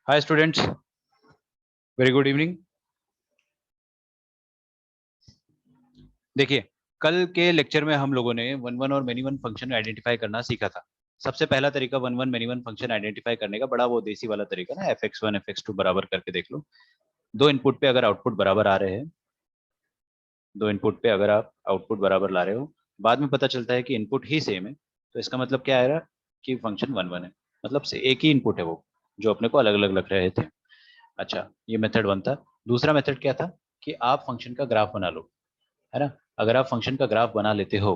Hi students, very good evening. देखिए, कल के लेक्चर में हम लोगों ने वन वन और मेनी वन फंक्शन आइडेंटिफाई करना सीखा था। सबसे पहला तरीका one one many one function identify करने का, बड़ा वो देसी वाला तरीका ना, fx1 fx2 बराबर करके देख लो। दो इनपुट पे अगर आउटपुट बराबर आ रहे हैं, दो इनपुट पे अगर आप आउटपुट बराबर ला रहे हो, बाद में पता चलता है कि इनपुट ही सेम है, तो इसका मतलब क्या आएगा कि फंक्शन वन वन है। मतलब से एक ही इनपुट है वो, जो अपने को अलग अलग लग रहे थे। अच्छा, ये मेथड वन था। दूसरा मेथड क्या था कि आप फंक्शन का ग्राफ बना लो, है ना। अगर आप फंक्शन का ग्राफ बना लेते हो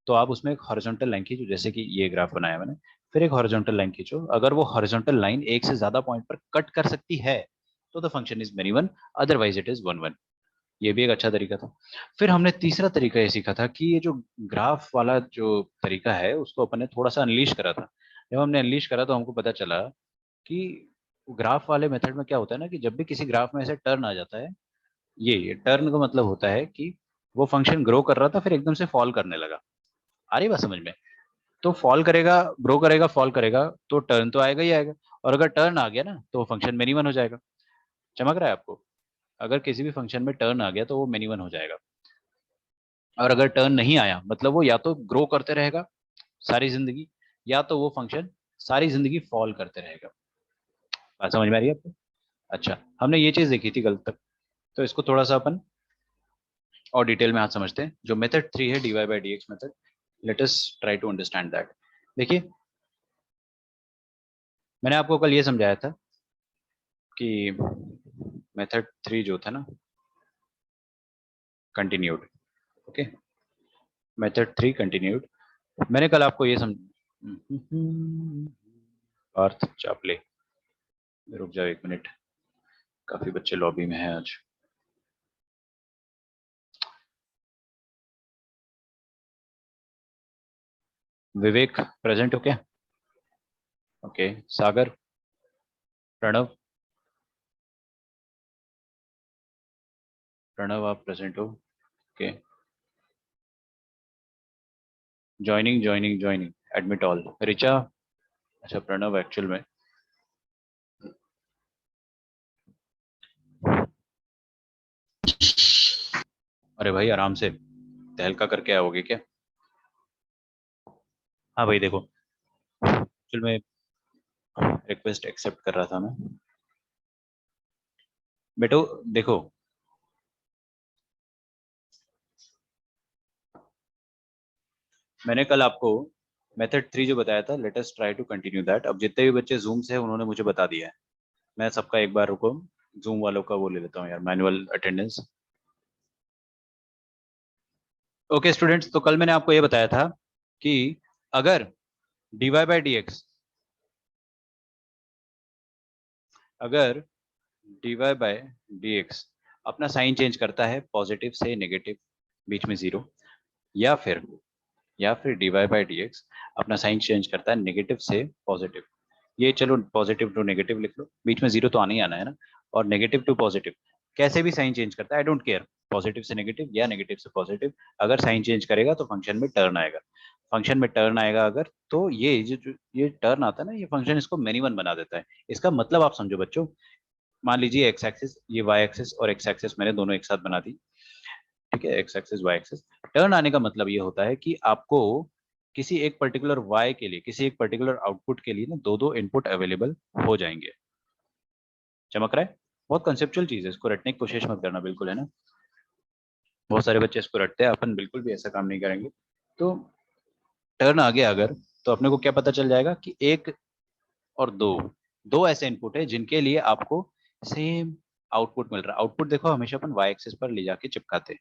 तो आप उसमें एक हॉरिजॉन्टल लाइन खींचो, जैसे कि ये ग्राफ बनाया मैंने। फिर एक हॉरिजॉन्टल लाइन खींचो, अगर वो हॉरिजॉन्टल लाइन एक से ज्यादा पॉइंट पर कट कर सकती है तो the function is many one, otherwise it is one one. ये भी एक अच्छा तरीका था। फिर हमने तीसरा तरीका ये सीखा था कि ये जो ग्राफ वाला जो तरीका है उसको अपन ने थोड़ा सा अनलीश करा था। जब हमने अनलीश करा तो हमको पता चला कि ग्राफ वाले मेथड में क्या होता है ना, कि जब भी किसी ग्राफ में ऐसे टर्न आ जाता है, ये टर्न का मतलब होता है कि वो फंक्शन ग्रो कर रहा था फिर एकदम से फॉल करने लगा। आ रही बात समझ में? तो फॉल करेगा, ग्रो करेगा, फॉल करेगा, तो टर्न तो आएगा ही आएगा। और अगर टर्न आ गया ना तो वो फंक्शन मेनी वन हो जाएगा। चमक रहा है आपको? अगर किसी भी फंक्शन में टर्न आ गया तो वो मेनी वन हो जाएगा। और अगर टर्न नहीं आया मतलब वो या तो ग्रो करते रहेगा सारी जिंदगी, या तो वो फंक्शन सारी जिंदगी फॉल करते रहेगा। बात समझ में आ रही है आपको? अच्छा, हमने ये चीज देखी थी कल तक, तो इसको थोड़ा सा अपन और डिटेल में आज समझते हैं। जो मेथड थ्री है, dy by d x method, let us try to understand that. देखिए, मैंने आपको कल ये समझाया था कि मेथड थ्री जो था ना, continued. Okay, method three continued. मैंने कल आपको ये अर्थ चापले, रुक जाओ एक मिनट, काफी बच्चे लॉबी में हैं आज। विवेक प्रेजेंट हो क्या? ओके, सागर, प्रणव, प्रणव आप प्रेजेंट हो? Okay, joining joining joining, admit all, Richa. अच्छा, प्रणव एक्चुअल में, अरे भाई आराम से तहलका करके आओगे क्या? हाँ भाई देखो, एक्चुअल में रिक्वेस्ट एक्सेप्ट कर रहा था मैं। बेटो देखो, मैंने कल आपको मेथड थ्री जो बताया था, let us try to continue that. अब जितने भी बच्चे जूम से हैं उन्होंने मुझे बता दिया है। मैं सबका एक बार रुको, जूम वालों का वो ले लेता हूँ यार, मैनुअल अटेंडेंस। ओके स्टूडेंट्स, तो कल मैंने आपको ये बताया था कि अगर dy बाई डी एक्स, अगर dy बाई डी एक्स अपना साइन चेंज करता है पॉजिटिव से नेगेटिव, बीच में जीरो, या फिर dy बाई डी एक्स अपना साइन चेंज करता है नेगेटिव से पॉजिटिव। ये चलो पॉजिटिव टू नेगेटिव लिख लो, बीच में जीरो तो आना ही आना है ना। और नेगेटिव टू पॉजिटिव, कैसे भी साइन चेंज करता है, आई डोंट केयर, पॉजिटिव से नेगेटिव या नेगेटिव से पॉजिटिव, अगर साइन चेंज करेगा तो फंक्शन में टर्न आएगा। फंक्शन में टर्न आएगा अगर, तो ये जो ये टर्न आता है ना, ये फंक्शन इसको मेनी वन बना देता है। इसका मतलब आप समझो बच्चों, मान लीजिए एक्स एक्सिस, ये वाई एक्सिस और एक्स एक्सिस मैंने दोनों एक साथ बना दी, ठीक है, x axis y axis. Turn आने का मतलब ये होता है कि आपको किसी एक पर्टिकुलर वाई के लिए, किसी एक पर्टिकुलर आउटपुट के लिए ना दो दो इनपुट अवेलेबल हो जाएंगे। चमक रहा है? बहुत कंसेप्चुअल चीज है, इसको रटने की कोशिश मत करना, बिल्कुल, है ना। बहुत सारे बच्चे इसको रटते हैं, अपन बिल्कुल भी ऐसा काम नहीं करेंगे। तो टर्न आ गया अगर, तो अपने को क्या पता चल जाएगा कि एक और दो, दो ऐसे इनपुट है जिनके लिए आपको सेम आउटपुट मिल रहा है। आउटपुट देखो हमेशा अपन वाई एक्सिस पर ले जाके चिपकाते हैं।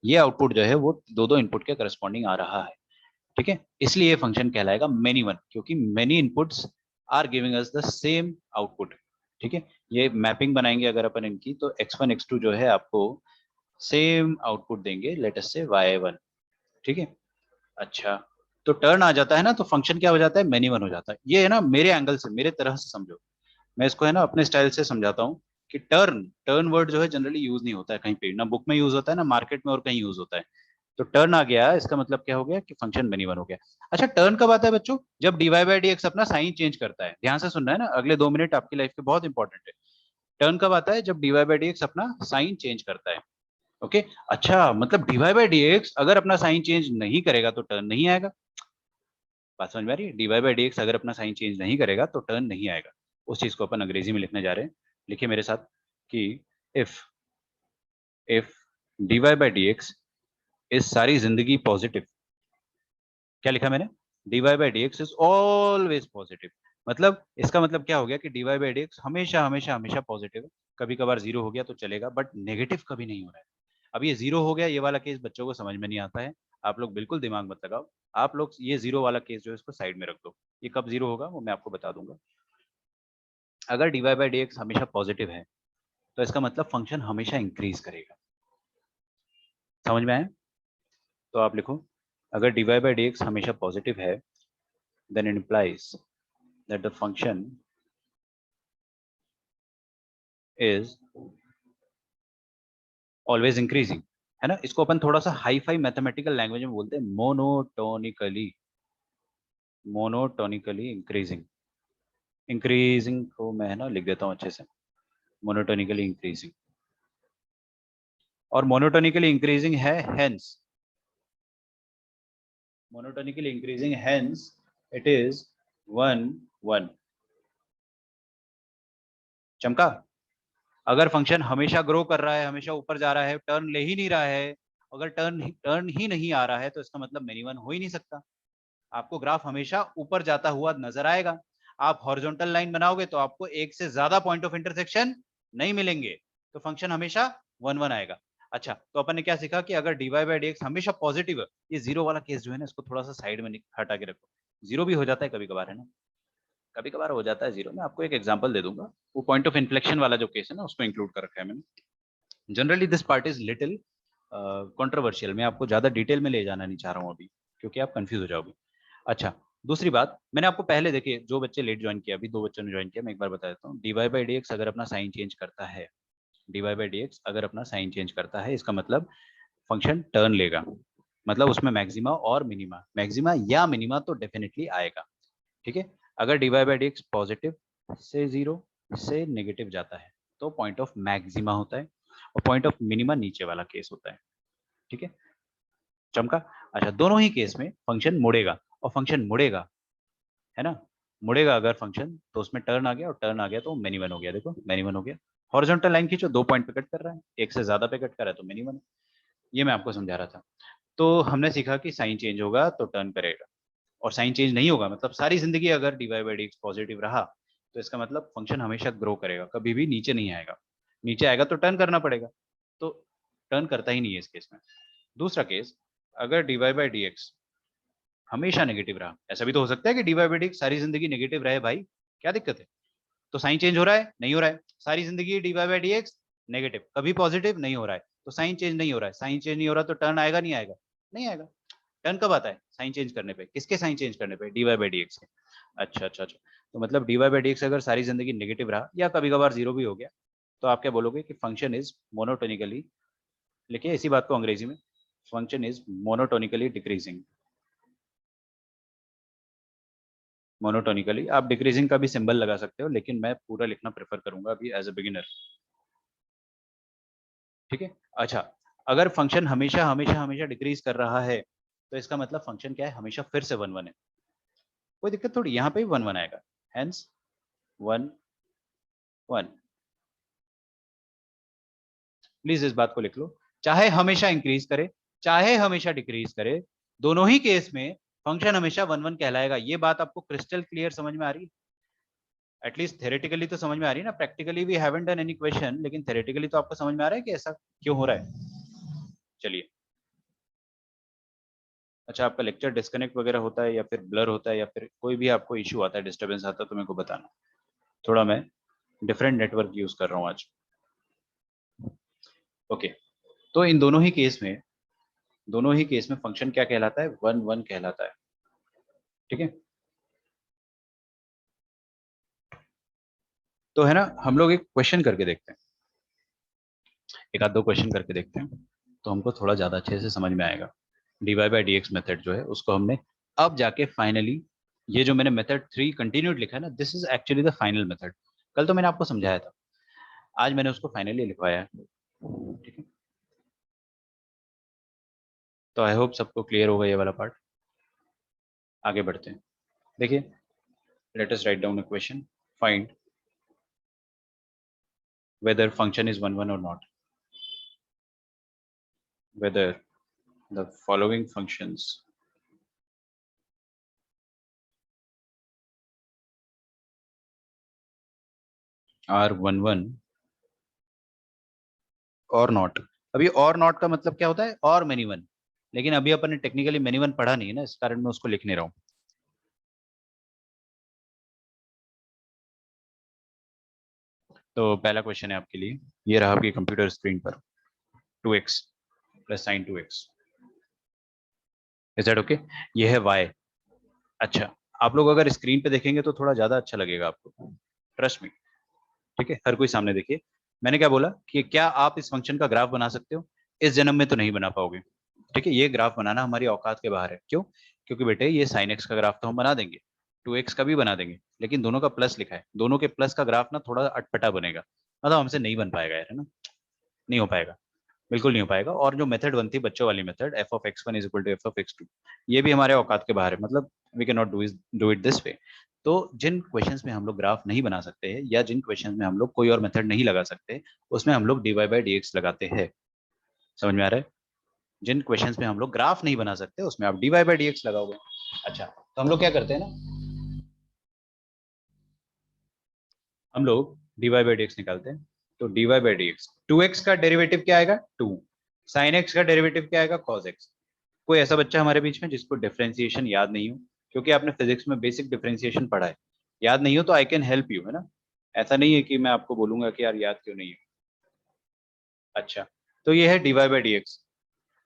ये आउटपुट जो है वो दो दो इनपुट के करस्पॉन्डिंग आ रहा है, ठीक है। इसलिए ये फंक्शन कहलाएगा मेनी वन, क्योंकि many inputs are giving us the same output, ठीक है। ये मैपिंग बनाएंगे अगर अपन इनकी, तो x1 x2 जो है आपको सेम आउटपुट देंगे, लेट अस से y1, ठीक है। अच्छा, तो टर्न आ जाता है ना तो फंक्शन क्या हो जाता है, मेनी वन हो जाता है। ये है ना मेरे एंगल से, मेरे तरह से समझो। मैं इसको है ना अपने स्टाइल से समझाता हूँ कि टर्न टर्न वर्ड जो है जनरली यूज नहीं होता है कहीं पे, ना बुक में यूज होता है ना मार्केट में और कहीं यूज होता है। तो टर्न आ गया, इसका मतलब क्या हो गया कि फंक्शन मिनी वन हो गया। अच्छा, टर्न कब आता है बच्चों? जब डीवाई बाई डी एक्स अपना साइन चेंज करता है। ध्यान से सुनना है ना, अगले 2 मिनट आपकी लाइफ के बहुत इंपॉर्टेंट है। टर्न कब आता है? जब डीवाई बाई डी एक्स अपना साइन चेंज करता है। ओके, अच्छा मतलब डीवाई बाई डी एक्स अगर अपना साइन चेंज नहीं करेगा तो टर्न नहीं आएगा। बात समझ में आ रही है? डीवाई बाई डी एक्स अगर अपना साइन चेंज नहीं करेगा तो टर्न नहीं आएगा। उस चीज को अपन अंग्रेजी में लिखने जा रहे हैं। लिखिए मेरे साथ कि if if dy by d x इस सारी जिंदगी पॉजिटिव। क्या लिखा मैंने? Dy by d x is always positive. मतलब इसका मतलब क्या हो गया कि डीवाई बाई डी एक्स हमेशा हमेशा हमेशा पॉजिटिव है। कभी कभार जीरो हो गया तो चलेगा, बट नेगेटिव कभी नहीं हो रहा है। अब ये जीरो हो गया, ये वाला केस बच्चों को समझ में नहीं आता है। आप लोग बिल्कुल दिमाग मत लगाओ। आप लोग ये जीरो वाला केस जो है इसको साइड में रख दो। ये कब जीरो होगा वो मैं आपको बता दूंगा। अगर डीवाई बाई डी एक्स हमेशा पॉजिटिव है तो इसका मतलब फंक्शन हमेशा इंक्रीज करेगा। समझ में आया? तो आप लिखो, अगर डीवाई बाई डी एक्स हमेशा पॉजिटिव है then it implies that the function is always increasing, है ना? इसको अपन थोड़ा सा हाई फाई मैथमेटिकल लैंग्वेज में बोलते हैं मोनोटोनिकली इंक्रीजिंग। इंक्रीजिंग को मैं है ना लिख देता हूँ अच्छे से, मोनोटोनिकली इंक्रीजिंग। और मोनोटोनिकली इंक्रीजिंग है hence, monotonically increasing hence it is 1 1। चमका? अगर फंक्शन हमेशा ग्रो कर रहा है, हमेशा ऊपर जा रहा है, टर्न ले ही नहीं रहा है, अगर टर्न ही नहीं आ रहा है तो इसका मतलब मिनी वन हो ही नहीं सकता। आपको ग्राफ हमेशा ऊपर जाता हुआ नजर आएगा। आप हॉरिजॉन्टल लाइन बनाओगे तो आपको एक से ज्यादा पॉइंट ऑफ इंटरसेक्शन नहीं मिलेंगे, तो फंक्शन हमेशा 1 1 आएगा। अच्छा, तो अपन ने क्या सीखा कि अगर डीवाई बाई डी एक्स हमेशा पॉजिटिव है, ये जीरो वाला केस जो है ना इसको थोड़ा सा साइड में हटा के रखो। जीरो भी हो जाता है कभी कभार, है ना? कभी कभार हो जाता है जीरो। मैं आपको एक एग्जांपल दे दूंगा, वो पॉइंट ऑफ इन्फ्लेक्शन वाला जो केस है ना उसको इंक्लूड कर रखा है मैंने। Generally this part is little controversial. मैं आपको ज्यादा डिटेल में ले जाना नहीं चाह रहा हूँ अभी, क्योंकि आप कंफ्यूज हो जाओगे। अच्छा, दूसरी बात, मैंने आपको पहले देखिए जो बच्चे लेट ज्वाइन किया, अभी 2 बच्चों ने ज्वाइन किया, मैं एक बार बता देता हूँ। डीवाई बाई डी एक्स अगर अपना साइन चेंज करता है, डीवाई बाई डी एक्स अगर अपना साइन चेंज करता है, इसका मतलब फंक्शन टर्न लेगा। मतलब उसमें मैक्सिमा और मिनिमा, मैक्सिमा या मिनिमा तो डेफिनेटली आएगा। ठीक है? अगर dy by d x positive से जीरो से नेगेटिव जाता है तो पॉइंट ऑफ मैक्सिमा होता है, और पॉइंट ऑफ मिनिमा नीचे वाला केस होता है। ठीक है? चमका? अच्छा, दोनों ही केस में फंक्शन मुड़ेगा, और फंक्शन मुड़ेगा, है ना? मुड़ेगा अगर फंक्शन तो उसमें टर्न आ गया, और टर्न आ गया तो मिनी वन हो गया। देखो मिनी वन हो गया। हॉरिजॉन्टल लाइन खींचो, 2 पॉइंट पे कट कर रहा है, एक से ज्यादा पे कट कर रहा है तो मिनी वन। ये मैं आपको समझा रहा था। तो हमने सीखा कि साइन चेंज होगा तो टर्न करेगा, और साइन चेंज नहीं होगा मतलब सारी जिंदगी अगर dy by d x positive रहा तो इसका मतलब फंक्शन हमेशा ग्रो करेगा, कभी भी नीचे नहीं आएगा। नीचे आएगा तो टर्न करना पड़ेगा, तो टर्न करता ही नहीं है इस केस में। दूसरा केस, अगर डीवाई बाई डी एक्स हमेशा नेगेटिव रहा, ऐसा भी तो हो सकता है कि डीवाई बाई डी एक्स सारी जिंदगी नेगेटिव रहे भाई, क्या दिक्कत है? तो साइन चेंज हो रहा है? नहीं हो रहा है। सारी जिंदगी dy by d x negative, कभी पॉजिटिव नहीं हो रहा है, तो साइन चेंज नहीं हो रहा है। साइन चेंज नहीं हो रहा तो टर्न आएगा नहीं आएगा? नहीं आएगा। टर्न कब आता है? साइन चेंज करने पे। किसके साइन चेंज करने पे? डीवाई बाई डी एक्स के। अच्छा अच्छा अच्छा, तो मतलब डीवाई बाई डी एक्स अगर सारी जिंदगी नेगेटिव रहा या कभी कभार जीरो भी हो गया, तो आप क्या बोलोगे कि फंक्शन इज मोनोटोनिकली, लिखिए इसी बात को अंग्रेजी में, function is monotonically decreasing. Monotonically, आप डिक्रीजिंग का भी सिंबल लगा सकते हो, लेकिन मैं पूरा लिखना प्रेफर करूंगा अभी एज अ बिगिनर। ठीक है? अच्छा, अगर फंक्शन हमेशा हमेशा हमेशा डिक्रीज कर रहा है तो इसका मतलब फंक्शन क्या है? हमेशा फिर से 1 1 है। कोई दिक्कत थोड़ी, यहाँ पे भी 1 1 आएगा। हेंस 1 1। प्लीज इस बात को लिख लो, चाहे हमेशा इंक्रीज करे चाहे हमेशा डिक्रीज करे, दोनों ही केस में फंक्शन हमेशा 1 1 कहलाएगा। ये बात आपको क्रिस्टल क्लियर समझ में आ रही है? एटलीस्ट थेरेटिकली तो समझ में आ रही है ना। Practically we haven't done any question, लेकिन थेरेटिकली तो आपको समझ में आ रहा है कि ऐसा क्यों हो रहा है। चलिए, अच्छा, आपका लेक्चर डिस्कनेक्ट वगैरह होता है या फिर ब्लर होता है या फिर कोई भी आपको इशू आता है, डिस्टर्बेंस आता है, तो मेरे को बताना। थोड़ा मैं डिफरेंट नेटवर्क यूज कर रहा हूँ आज। ओके, तो इन दोनों ही केस में फंक्शन क्या कहलाता है? 1 1 कहलाता है। ठीक है? तो है ना, हम लोग एक क्वेश्चन करके देखते हैं, एक आध दो क्वेश्चन करके देखते हैं, तो हमको थोड़ा ज्यादा अच्छे से समझ में आएगा। dy/dx मेथड जो है उसको हमने अब जाके फाइनली, ये जो मैंने मेथड 3 कंटिन्यूड लिखा है ना, this is actually the final method. कल तो मैंने आपको समझाया था, आज मैंने उसको फाइनली लिखवाया है। ठीक है, तो आई होप सबको क्लियर होगा ये वाला पार्ट। आगे बढ़ते हैं। देखिए, let us write down a question, find whether function is 1 1 or not, whether the following functions are 1 1 or not। अभी और नॉट का मतलब क्या होता है, और मेनी वन, लेकिन अभी अपन ने टेक्निकली मेनी वन पढ़ा नहीं है ना, इस कारण मैं उसको लिख नहीं रहा हूं। तो पहला क्वेश्चन है आपके लिए, ये रहा आपकी कंप्यूटर स्क्रीन पर, 2x plus sign 2x, is that okay? ये है y। अच्छा, आप लोग अगर स्क्रीन पे देखेंगे तो थोड़ा ज्यादा अच्छा लगेगा आपको, ट्रस्ट मी। ठीक है, हर कोई सामने देखिए। मैंने क्या बोला कि क्या आप इस फंक्शन का ग्राफ बना सकते हो? इस जन्म में तो नहीं बना पाओगे। ठीक है, ये ग्राफ बनाना हमारी औकात के बाहर है। क्यों? क्योंकि बेटे ये साइन एक्स का ग्राफ तो हम बना देंगे, 2x का भी बना देंगे, लेकिन दोनों का प्लस लिखा है, दोनों के प्लस का ग्राफ ना थोड़ा अटपटा बनेगा, मतलब हमसे नहीं बन पाएगा यार, है ना? नहीं हो पाएगा, बिल्कुल नहीं हो पाएगा। और जो मेथड बनती है बच्चों वाली method, f of x one is equal to f of x two, ये भी हमारे औकात के बाहर है, मतलब we can not do it this way. तो जिन क्वेश्चंस में हम लोग ग्राफ नहीं बना सकते हैं, या जिन क्वेश्चंस में हम लोग कोई और मेथड नहीं लगा सकते, उसमें हम लोग dy/dx लगाते हैं। समझ में आ रहा है? जिन क्वेश्चंस में हम लोग ग्राफ नहीं बना सकते, उसमें आप dy/dx लगाओगे। अच्छा, तो हम लोग क्या करते हैं ना, हम लोग dy/dx निकालते हैं। तो dy/dx, 2x का डेरिवेटिव क्या आएगा? 2। sin x का डेरिवेटिव क्या आएगा? cos x। कोई ऐसा बच्चा हमारे बीच में जिसको डिफरेंशिएशन याद नहीं हो? क्योंकि आपने फिजिक्स में बेसिक डिफरेंशिएशन पढ़ा है, याद नहीं हो तो आई कैन हेल्प यू, है ना? ऐसा नहीं है कि मैं आपको बोलूंगा कि यार याद क्यों नहीं है। अच्छा, तो ये है dy/dx।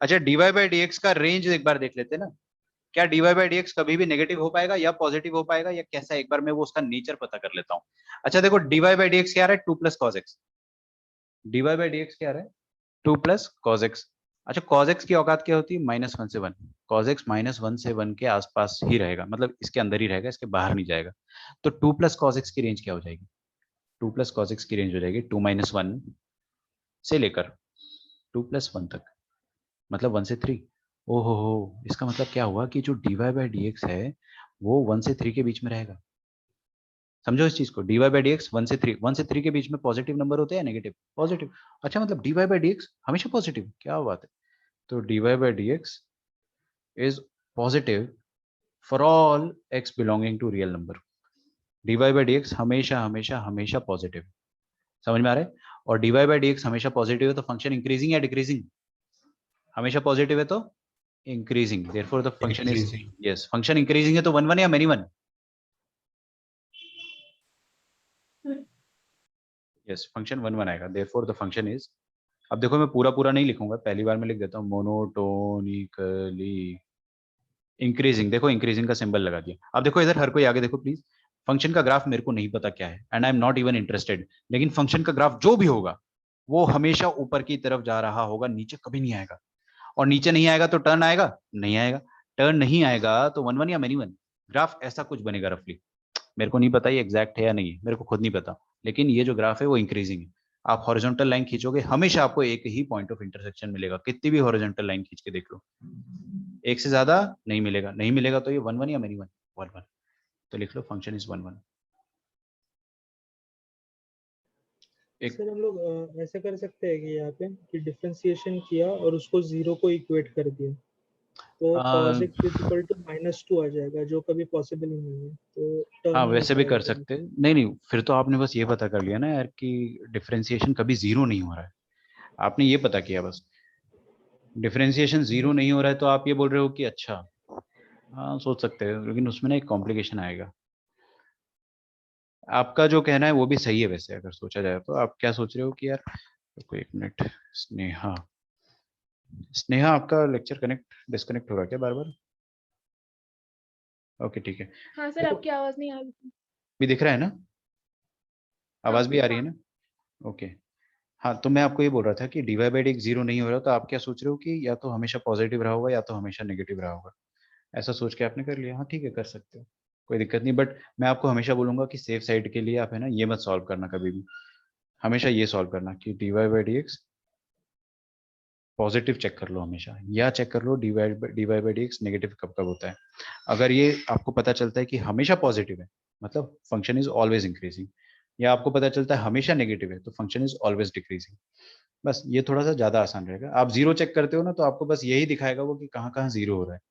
अच्छा, dy/dx का रेंज एक बार देख लेते हैं ना, क्या dy/dx कभी भी नेगेटिव हो पाएगा या पॉजिटिव हो पाएगा या कैसा, एक बार मैं वो उसका नेचर पता कर लेता हूँ। अच्छा देखो, dy/dx क्या आ रहा है? 2 प्लस कॉस एक्स। dy/dx क्या आ रहा है? 2 प्लस कॉस एक्स। अच्छा, कॉस एक्स की औकात क्या होती है? -1 से 1। कॉस एक्स -1 से 1 के आसपास ही रहेगा, मतलब इसके अंदर ही रहेगा, इसके बाहर नहीं जाएगा। तो 2 प्लस कॉस एक्स की रेंज क्या हो जाएगी? 2 प्लस कॉस एक्स की रेंज हो जाएगी 2 - 1 से लेकर 2 + 1 तक, मतलब 1 से 3। ओहो हो, इसका मतलब क्या हुआ कि जो dy/dx है वो 1 से 3 के बीच में रहेगा। समझो इस चीज को, dy/dx 1 से 3, 1 से 3 के बीच में पॉजिटिव नंबर होते हैं या नेगेटिव? पॉजिटिव। अच्छा, मतलब dy/dx हमेशा पॉजिटिव, क्या बात है। तो dy/dx is positive for all x belonging to real number। dy/dx हमेशा हमेशा हमेशा पॉजिटिव। समझ में आ रहा है? और dy/dx हमेशा पॉजिटिव है तो फंक्शन इंक्रीजिंग या डिक्रीजिंग? हमेशा पॉजिटिव है तो increasing, therefore the function is, increasing. Yes, function increasing है तो 1 1 या मेनी वन? यस, फंक्शन 1 1 आएगा, देयरफॉर द फंक्शन इज, अब देखो मैं पूरा पूरा नहीं लिखूंगा, पहली बार मैं लिख देता हूँ, मोनोटोनिकली इंक्रीजिंग। देखो इंक्रीजिंग का सिंबल लगा दिया। अब देखो इधर हर कोई आगे देखो प्लीज। फंक्शन का ग्राफ मेरे को नहीं पता क्या है, and I am not even interested, लेकिन फंक्शन का ग्राफ जो भी होगा वो हमेशा ऊपर की तरफ जा रहा होगा, नीचे कभी नहीं आएगा। और नीचे नहीं आएगा तो टर्न आएगा? नहीं आएगा। टर्न नहीं आएगा तो 1 1 या मेनी वन, ग्राफ ऐसा कुछ बनेगा रफली। मेरे को नहीं पता ये एग्जैक्ट है या नहीं है, मेरे को खुद नहीं पता, लेकिन ये जो ग्राफ है वो इंक्रीजिंग है। आप हॉरिजॉन्टल लाइन खींचोगे हमेशा आपको एक ही पॉइंट ऑफ इंटरसेक्शन मिलेगा, कितनी भी हॉरिजॉन्टल लाइन खींच के देख लो, एक से ज्यादा नहीं मिलेगा। नहीं मिलेगा तो ये 1 1 या मेनी वन? 1 1। तो लिख लो फंक्शन इज 1 1। एक, सर हम लोग ऐसा कर सकते हैं कि यहाँ पे कि डिफरेंशिएशन किया और उसको जीरो को इक्वेट कर दिया, तो cos x is equal to -2 आ जाएगा, जो कभी पॉसिबल ही नहीं है, तो टर्म हाँ नहीं हो वैसे भी पाएगा कर कभी। सकते हैं। नहीं नहीं, फिर तो आपने बस ये पता कर लिया ना यार कि डिफरेंशिएशन कभी जीरो नहीं हो रहा है, आपने ये पता किया बस। डिफरेंशिएशन जीरो नहीं हो रहा है तो आप ये बोल रहे हो कि अच्छा, हाँ सोच सकते हैं, लेकिन उसमें ना एक कॉम्प्लिकेशन आएगा। आपका जो कहना है वो भी सही है वैसे, अगर सोचा जाए तो। आप क्या सोच रहे हो कि यार, रुको एक मिनट, स्नेहा, स्नेहा आपका लेक्चर कनेक्ट डिस्कनेक्ट हो रहा है क्या बार बार? ओके ठीक है। हाँ सर, देखो, आपकी आवाज नहीं आ रही थी। भी दिख रहा है ना, हाँ आवाज भी आ रही है ना? ओके। हाँ, तो मैं आपको ये बोल रहा था कि dy बाई dx जीरो नहीं हो रहा, तो आप क्या सोच रहे हो कि या तो हमेशा पॉजिटिव रहा होगा या तो हमेशा नेगेटिव रहा होगा, ऐसा सोच के आपने कर लिया। हाँ ठीक है, कर सकते हो, कोई दिक्कत नहीं। बट मैं आपको हमेशा बोलूंगा कि सेफ साइड के लिए आप है ना ये मत सॉल्व करना कभी भी, हमेशा ये सॉल्व करना कि dy by dx positive check कर लो हमेशा, या चेक कर लो dy बाई dx नेगेटिव कब कब होता है। अगर ये आपको पता चलता है कि हमेशा पॉजिटिव है, मतलब फंक्शन इज ऑलवेज इंक्रीजिंग, या आपको पता चलता है हमेशा नेगेटिव है, तो फंक्शन इज ऑलवेज डिक्रीजिंग। बस ये थोड़ा सा ज्यादा आसान रहेगा। आप जीरो चेक करते हो ना, तो आपको बस यही दिखाएगा वो कि कहाँ कहाँ जीरो हो रहा है।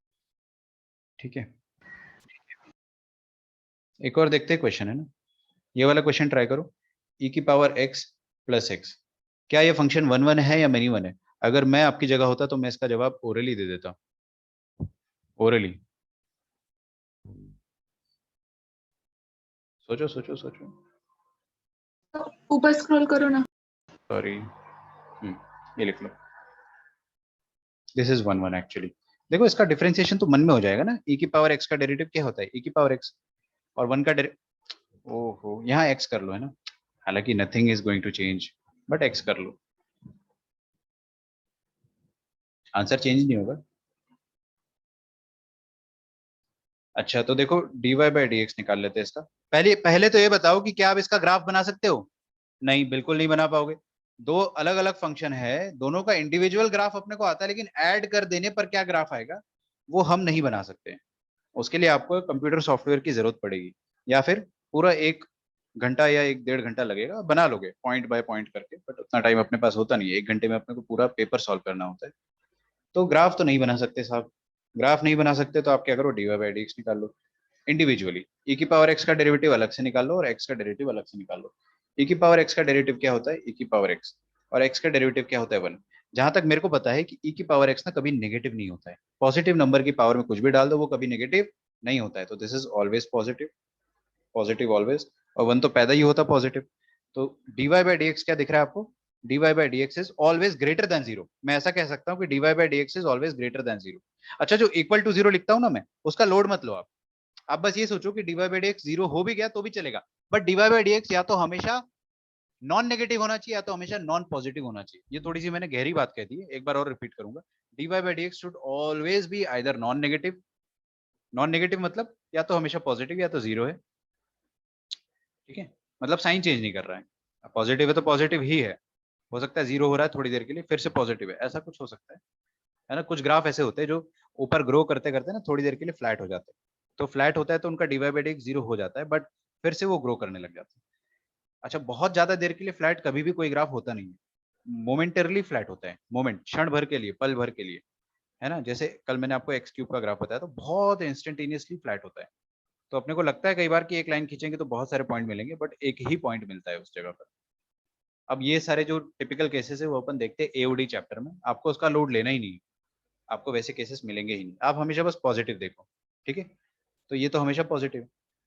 ठीक है, एक और देखते हैं क्वेश्चन है ना, ये वाला क्वेश्चन ट्राई करो। e की पावर x प्लस एक्स, क्या ये फंक्शन वन वन है या मेनी वन है? अगर मैं आपकी जगह होता तो मैं इसका जवाब ओरली दे देता, ओरली। सोचो सोचो सोचो। ऊपर स्क्रॉल करो ना। सॉरी, ये लिख लो, this is one one actually. देखो इसका डिफरेंशिएशन तो मन में हो जाएगा ना, e की पावर x का डेरिवेटिव क्या होता है, e की पावर x, और वन का ओहो, यहाँ x कर लो है ना, हालांकि nothing is going to change, but x कर लो, आंसर चेंज नहीं होगा। अच्छा तो देखो dy बाई डी एक्स निकाल लेते हैं इसका। पहले पहले तो ये बताओ कि क्या आप इसका ग्राफ बना सकते हो? नहीं, बिल्कुल नहीं बना पाओगे। दो अलग अलग फंक्शन है, दोनों का इंडिविजुअल ग्राफ अपने को आता है, लेकिन ऐड कर देने पर क्या ग्राफ आएगा वो हम नहीं बना सकते। उसके लिए आपको कंप्यूटर सॉफ्टवेयर की जरूरत पड़ेगी, या फिर पूरा एक घंटा या एक डेढ़ घंटा लगेगा, बना लोगे पॉइंट बाय पॉइंट करके, बट उतना टाइम अपने पास होता नहीं है, एक घंटे में अपने को पूरा पेपर सॉल्व करना होता है। तो ग्राफ तो नहीं बना सकते साहब, ग्राफ नहीं बना सकते तो आप क्या करो, dy बाई dx निकाल लो इंडिविजुअली। e की पावर x का डेरिवेटिव अलग से निकाल लो और x का डेरिवेटिव अलग से निकाल लो। e की पावर x का डेरिवेटिव क्या होता है, e की पावर x, और x का डेरिवेटिव क्या होता है, वन। जहां तक मेरे को पता है कि e की पावर x ना कभी नेगेटिव नहीं होता है, पॉजिटिव नंबर की पावर में कुछ भी डाल दो वो कभी नेगेटिव नहीं होता है, तो this is always positive, positive always, और वन तो पैदा ही होता पॉजिटिव। तो dy बाई डी क्या दिख रहा है आपको, dy by D is always greater than zero. मैं ऐसा कह सकता हूँ कि dy by D is always greater than zero. अच्छा, जो इक्वल टू जीरो लिखता हूँ ना मैं, उसका लोड मत लो आप बस ये सोचो कि dy बाई डी जीरो हो भी गया तो भी चलेगा, बट dy बाई डी या तो हमेशा नॉन नेगेटिव होना चाहिए या तो हमेशा नॉन पॉजिटिव होना चाहिए। ये थोड़ी सी मैंने गहरी बात कह दी है, एक बार और रिपीट करूंगा। dy by D should always be either non negative, non negative मतलब या तो हमेशा पॉजिटिव या तो जीरो है। ठीक है, मतलब साइन चेंज नहीं कर रहा है, पॉजिटिव है तो पॉजिटिव ही है, हो सकता है जीरो हो रहा है थोड़ी देर के लिए फिर से पॉजिटिव है, ऐसा कुछ हो सकता है ना। कुछ ग्राफ ऐसे होते हैं जो ऊपर ग्रो करते करते ना थोड़ी देर के लिए फ्लैट हो जाते हैं, तो फ्लैट होता है तो उनका dy बाई डी जीरो हो जाता है, बट फिर से वो ग्रो करने लग जाता है। अच्छा, बहुत ज्यादा देर के लिए फ्लैट कभी भी कोई ग्राफ होता नहीं है, मोमेंटरली फ्लैट होता है, मोमेंट क्षण भर के लिए, पल भर के लिए, है ना। जैसे कल मैंने आपको एक्स क्यूब का ग्राफ बताया, तो बहुत इंस्टेंटेनियसली फ्लैट होता है, तो अपने को लगता है कई बार कि एक लाइन खींचेंगे तो बहुत सारे पॉइंट मिलेंगे, बट एक ही पॉइंट मिलता है उस जगह पर। अब ये सारे जो टिपिकल केसेस है वो अपन देखते हैं एओडी चैप्टर में, आपको उसका लोड लेना ही नहीं है, आपको वैसे केसेस मिलेंगे ही नहीं, आप हमेशा बस पॉजिटिव देखो। ठीक है, तो ये तो हमेशा पॉजिटिव,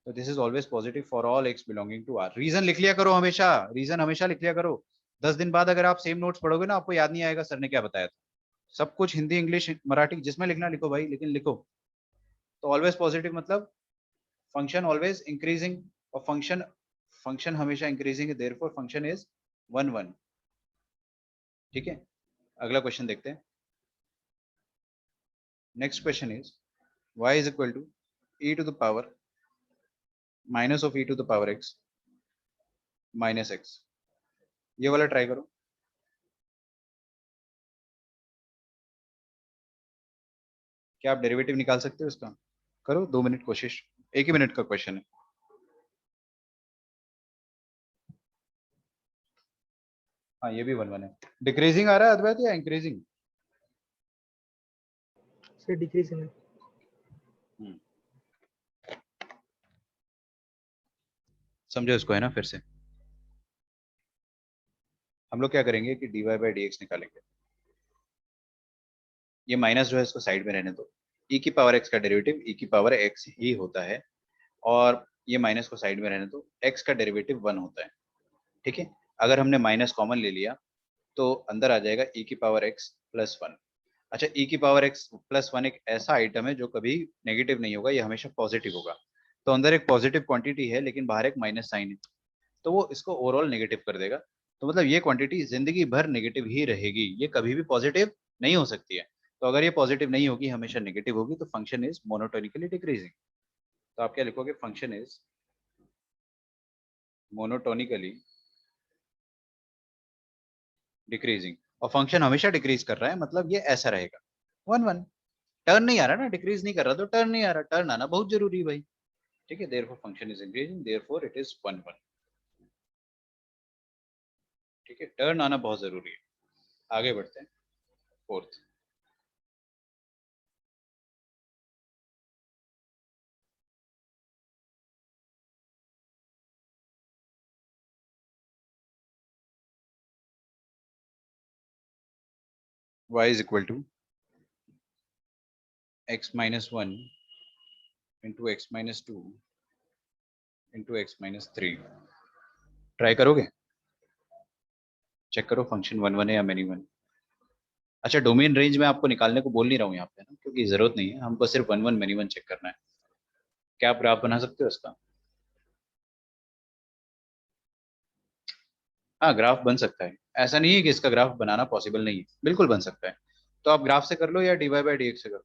तो this is always positive for all x belonging to R. Reason लिख लिया करो हमेशा, रीजन हमेशा लिख लिया करो। 10 दिन बाद अगर आप सेम नोट्स पढ़ोगे ना, आपको याद नहीं आएगा सर ने क्या बताया था। सब कुछ हिंदी इंग्लिश मराठी जिसमें लिखना लिखो भाई, लेकिन लिखो। तो ऑलवेज पॉजिटिव मतलब फंक्शन ऑलवेज इंक्रीजिंग, और फंक्शन फंक्शन हमेशा इंक्रीजिंग है, therefore function is one one. ठीक है, अगला क्वेश्चन देखते हैं। Next question is y is equal to e to the power minus of e to the power x minus x। ये वाला ट्राई करो। क्या आप डेरिवेटिव निकाल सकते हो इसका? करो, 2 मिनट कोशिश, एक ही मिनट का क्वेश्चन है। हाँ, ये भी वन वन है। डिक्रीजिंग आ रहा है अद्वैत या इंक्रीजिंग? सर डिक्रीजिंग है। समझो इसको है ना, फिर से हम लोग क्या करेंगे कि dy बाई डी निकालेंगे। ये माइनस जो है इसको साइड में रहने दो, e की पावर x का डेरिवेटिव e की पावर x ही होता है, और ये माइनस को साइड में रहने दो, x का डेरिवेटिव वन होता है। ठीक है, अगर हमने माइनस कॉमन ले लिया तो अंदर आ जाएगा e की पावर x प्लस वन। अच्छा, e की पावर x प्लस वन एक ऐसा आइटम है जो कभी नेगेटिव नहीं होगा, ये हमेशा पॉजिटिव होगा। तो अंदर एक पॉजिटिव क्वांटिटी है लेकिन बाहर एक माइनस साइन है, तो वो इसको ओवरऑल नेगेटिव कर देगा। तो मतलब ये क्वांटिटी जिंदगी भर नेगेटिव ही रहेगी, ये कभी भी पॉजिटिव नहीं हो सकती है। तो अगर ये पॉजिटिव नहीं होगी, हमेशा नेगेटिव होगी, तो फंक्शन इज मोनोटोनिकली डिक्रीजिंग। तो आप क्या लिखोगे, फंक्शन इज मोनोटोनिकली डिक्रीजिंग। और फंक्शन हमेशा डिक्रीज कर रहा है, मतलब ये ऐसा रहेगा 1 1। टर्न नहीं आ रहा ना, डिक्रीज नहीं कर रहा तो टर्न नहीं आ रहा, टर्न आना बहुत जरूरी है भाई। ठीक है, therefore function is increasing, therefore it is 1 1। ठीक है, टर्न आना बहुत जरूरी है। आगे बढ़ते हैं, fourth. y is equal to x minus 1 into x minus 2 into x minus 3। Try करोगे, चेक करो फंक्शन 1 1 है या मेनी 1। अच्छा, डोमेन रेंज में आपको निकालने को बोल नहीं रहा हूँ यहाँ पे ना, क्योंकि जरूरत नहीं है, हमको सिर्फ 1 1 मेनी 1 चेक करना है। क्या आप ग्राफ बना सकते हो इसका? हाँ, ग्राफ बन सकता है, ऐसा नहीं है कि इसका ग्राफ बनाना पॉसिबल नहीं है, बिल्कुल बन सकता है। तो आप ग्राफ से कर लो या dy बाई डी से कर लो,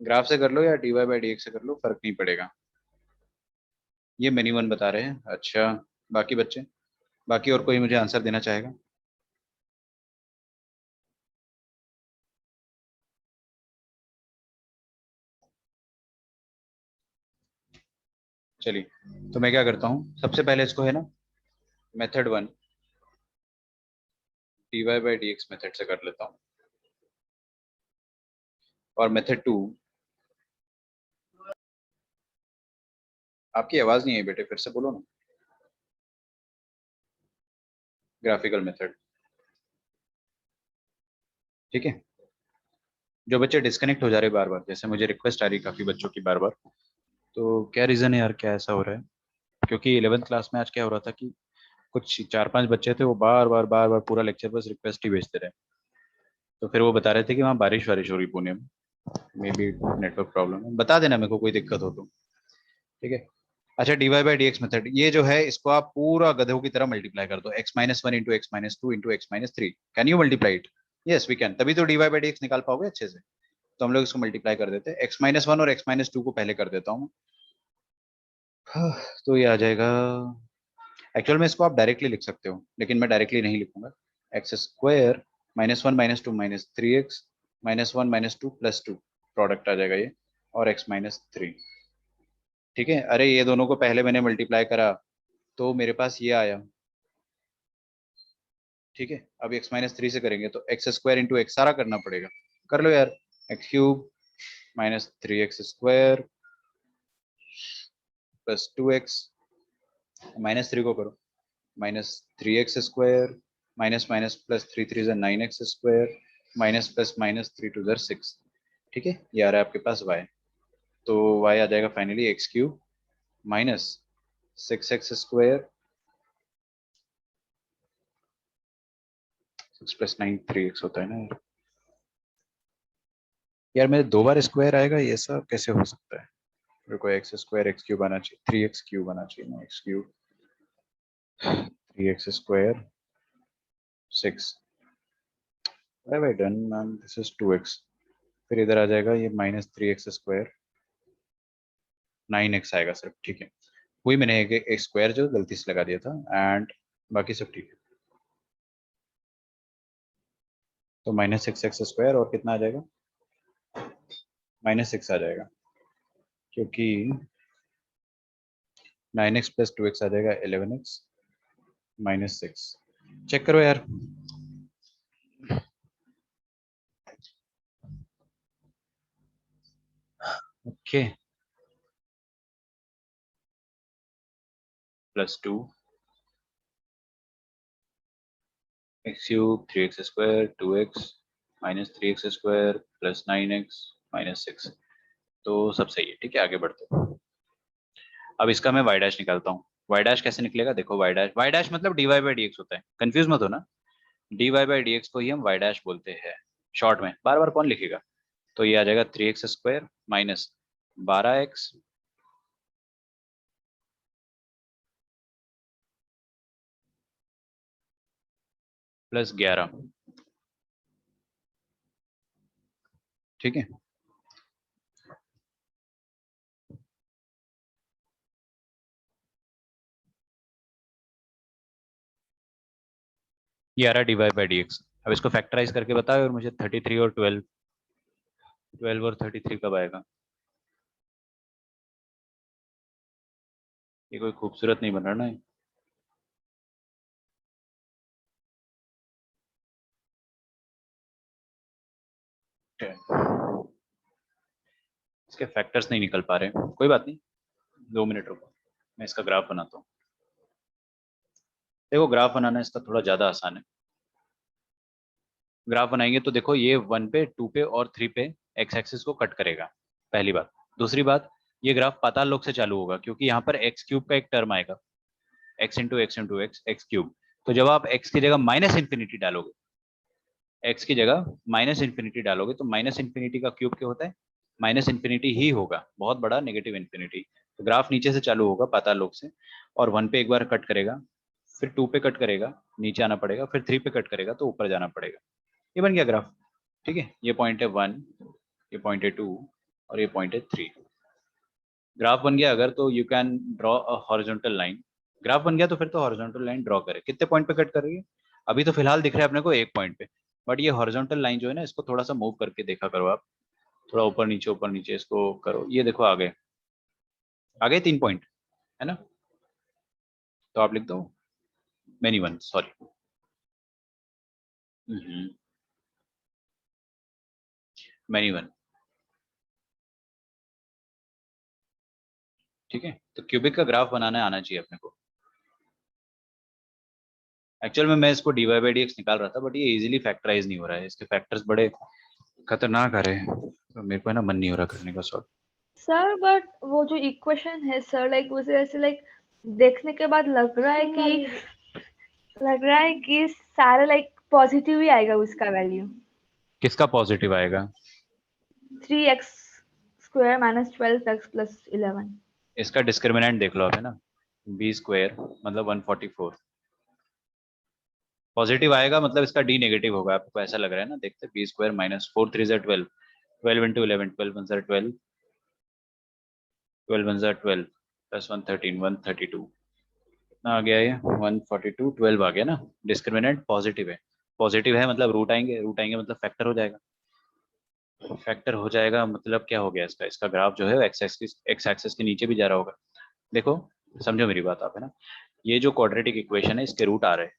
ग्राफ से कर लो या dy बाई डी से कर लो, फर्क नहीं पड़ेगा। ये मेनी 1 बता रहे हैं। अच्छा, बाकी बच्चे, बाकी और कोई मुझे आंसर देना चाहेगा? चलिए, तो मैं क्या करता हूँ, सबसे पहले इसको है ना method 1 dy by D method से कर लेता हूँ, और मेथड 2, आपकी आवाज नहीं आई बेटे, फिर से बोलो ना, ग्राफिकल मेथड। ठीक है, जो बच्चे डिस्कनेक्ट हो जा रहे बार बार, जैसे मुझे रिक्वेस्ट आ रही काफी बच्चों की बार बार, तो क्या रीजन है यार, क्या ऐसा हो रहा है? क्योंकि 11th क्लास में आज क्या हो रहा था कि कुछ 4 5 बच्चे थे, वो बार बार पूरा लेक्चर बस रिक्वेस्ट ही भेजते रहे। तो फिर वो बता रहे थे कि वहाँ बारिश वारिश हो रही पुणे में, मे बी नेटवर्क प्रॉब्लम है, बता देना मेरे को कोई दिक्कत हो तो। ठीक है। अच्छा, dy बाई डी मेथड, ये जो है इसको आप पूरा गधों की तरह मल्टीप्लाई कर दो, x minus 1 into x minus 2 into x minus 3। Can you multiply it? Yes we can, तभी तो dy बाई डी निकाल पाओगे अच्छे से। तो हम लोग इसको मल्टीप्लाई कर देते हैं, एक्स माइनस 1 और एक्स माइनस 2 को पहले कर देता हूँ। तो ये आ जाएगा, एक्चुअल में इसको आप डायरेक्टली लिख सकते हो, लेकिन मैं डायरेक्टली नहीं लिखूंगा। X square minus 1 minus 2 minus 3x minus 1 minus 2 plus 2, product आ जाएगा ये, और x माइनस 3। ठीक है, अरे ये दोनों को पहले मैंने मल्टीप्लाई करा तो मेरे पास ये आया। ठीक है, अब x माइनस 3 से करेंगे तो एक्स स्क्वायर इंटू एक्स सारा करना पड़ेगा, कर लो यार। X cube minus 3x square plus 2x, minus 3 को करो, minus 3x square minus minus plus 3 3 ज़ा 9x square minus plus minus 3 2 ज़ा 6। ठीक है, ये आ रहा है आपके पास y। तो y आ जाएगा finally x cube minus 6x square 6 plus 9 3x होता है ना यार। यार मेरे 2 बार स्क्वायर आएगा, ये सब कैसे हो सकता है? मेरे को एक्स स्क्वायर एक्स क्यूब आना चाहिए, 3x क्यूब आना चाहिए ना, एक्स क्यूब 3x स्क्वायर 6। भाई done ma'am, this is 2x। फिर इधर आ जाएगा ये माइनस 3x स्क्वायर 9x आएगा सिर्फ। ठीक है, वही मैंने एक स्क्वायर जो गलती से लगा दिया था, एंड बाकी सब ठीक है। तो माइनस 6x स्क्वायर और कितना आ जाएगा, -6 आ जाएगा, क्योंकि 9x प्लस 2x आ जाएगा 11x माइनस 6। चेक करो यार। Okay, plus 2 x cube 3x square 2x minus 3x square plus 9x minus 6। तो सब सही है। ठीक है, आगे बढ़ते हैं। अब इसका मैं y डैश निकालता हूँ। y डैश कैसे निकलेगा, देखो y डैश मतलब dy बाई डी होता है, कंफ्यूज मत हो ना। dy बाई डी को ही हम y डैश बोलते हैं शॉर्ट में, बार बार कौन लिखेगा। तो ये आ जाएगा 3x square minus 12x plus 11, ठीक है। ये आ रहा dy बाई डी एक्स। अब इसको फैक्टराइज करके बताओ और मुझे 33 और 12 और 33 कब आएगा। ये कोई खूबसूरत नहीं बन रहा ना। इसके फैक्टर्स नहीं निकल पा रहे, कोई बात नहीं, 2 मिनट रुको, मैं इसका ग्राफ बनाता हूँ। देखो ग्राफ बनाना इसका थोड़ा ज्यादा आसान है। ग्राफ बनाएंगे तो देखो ये 1 पे, 2 पे और 3 पे एक्स एक्सिस को कट करेगा, पहली बात। दूसरी बात, ये ग्राफ पाताल लोक से चालू होगा क्योंकि यहाँ पर एक्स क्यूब का एक टर्म आएगा, x into x into x, x cube. तो जब आप एक्स की जगह माइनस इन्फिनिटी डालोगे, एक्स की जगह माइनस इन्फिनिटी डालोगे तो माइनस इन्फिनिटी का क्यूब क्या होता है, माइनस इन्फिनिटी ही होगा, बहुत बड़ा नेगेटिव इन्फिनिटी। तो ग्राफ नीचे से चालू होगा पाताल लोक से, और 1 पे एक बार कट करेगा, फिर 2 पे कट करेगा, नीचे आना पड़ेगा, फिर 3 पे कट करेगा तो ऊपर जाना पड़ेगा। ये बन गया ग्राफ, ठीक है। ये पॉइंट है 1, ये पॉइंट है 2 और ये पॉइंट है 3। ग्राफ बन गया अगर, तो you can draw a horizontal line. Graph बन गया तो फिर तो हॉरिजॉन्टल लाइन ड्रॉ करें। कितने पॉइंट पे कट कर रही है, अभी तो फिलहाल दिख रहा है अपने को एक पॉइंट पे, बट ये हॉरिजॉन्टल लाइन जो है ना, इसको थोड़ा सा मूव करके देखा करो आप, थोड़ा ऊपर नीचे इसको करो। ये देखो आ गए 3 पॉइंट, है ना। तो आप लिख दो many one, sorry, many one, ठीक है। तो क्यूबिक का ग्राफ बनाना आना चाहिए अपने को। एक्चुअल में मैं इसको dy बाई डी एक्स निकाल रहा था, बट ये इजीली फैक्टराइज नहीं हो रहा है, इसके फैक्टर्स बड़े खतरनाक आ रहे हैं, तो मेरे को है ना मन नहीं हो रहा करने का सॉल्व। सर बट वो जो इक्वेशन है सर, लाइक मुझे ऐसे लाइक देखने के बाद लग रहा है कि सारे लाइक पॉजिटिव ही आएगा उसका वैल्यू। किसका पॉजिटिव आएगा? 3x square minus 12x plus 11। इसका डिस्क्रिमिनेंट देख लो आप, है ना, बी स्क्वायर मतलब 144 पॉजिटिव आएगा, मतलब इसका डी नेगेटिव होगा, आपको ऐसा लग रहा है ना। देखते b square minus 4 3 12, 12 into 11, 12 1 12, 12 1 12 plus 113 132, कितना आ गया ये 142, 12 आ गया ना। डिस्क्रिमिनेंट पॉजिटिव है, पॉजिटिव है मतलब रूट आएंगे, रूट आएंगे मतलब फैक्टर हो जाएगा, फैक्टर हो जाएगा मतलब क्या हो गया इसका, इसका ग्राफ जो है एक्स एक्सिस के नीचे भी जा रहा होगा। देखो समझो मेरी बात आप, है ना। ये जो क्वाड्रेटिक इक्वेशन है इसके रूट आ रहे हैं,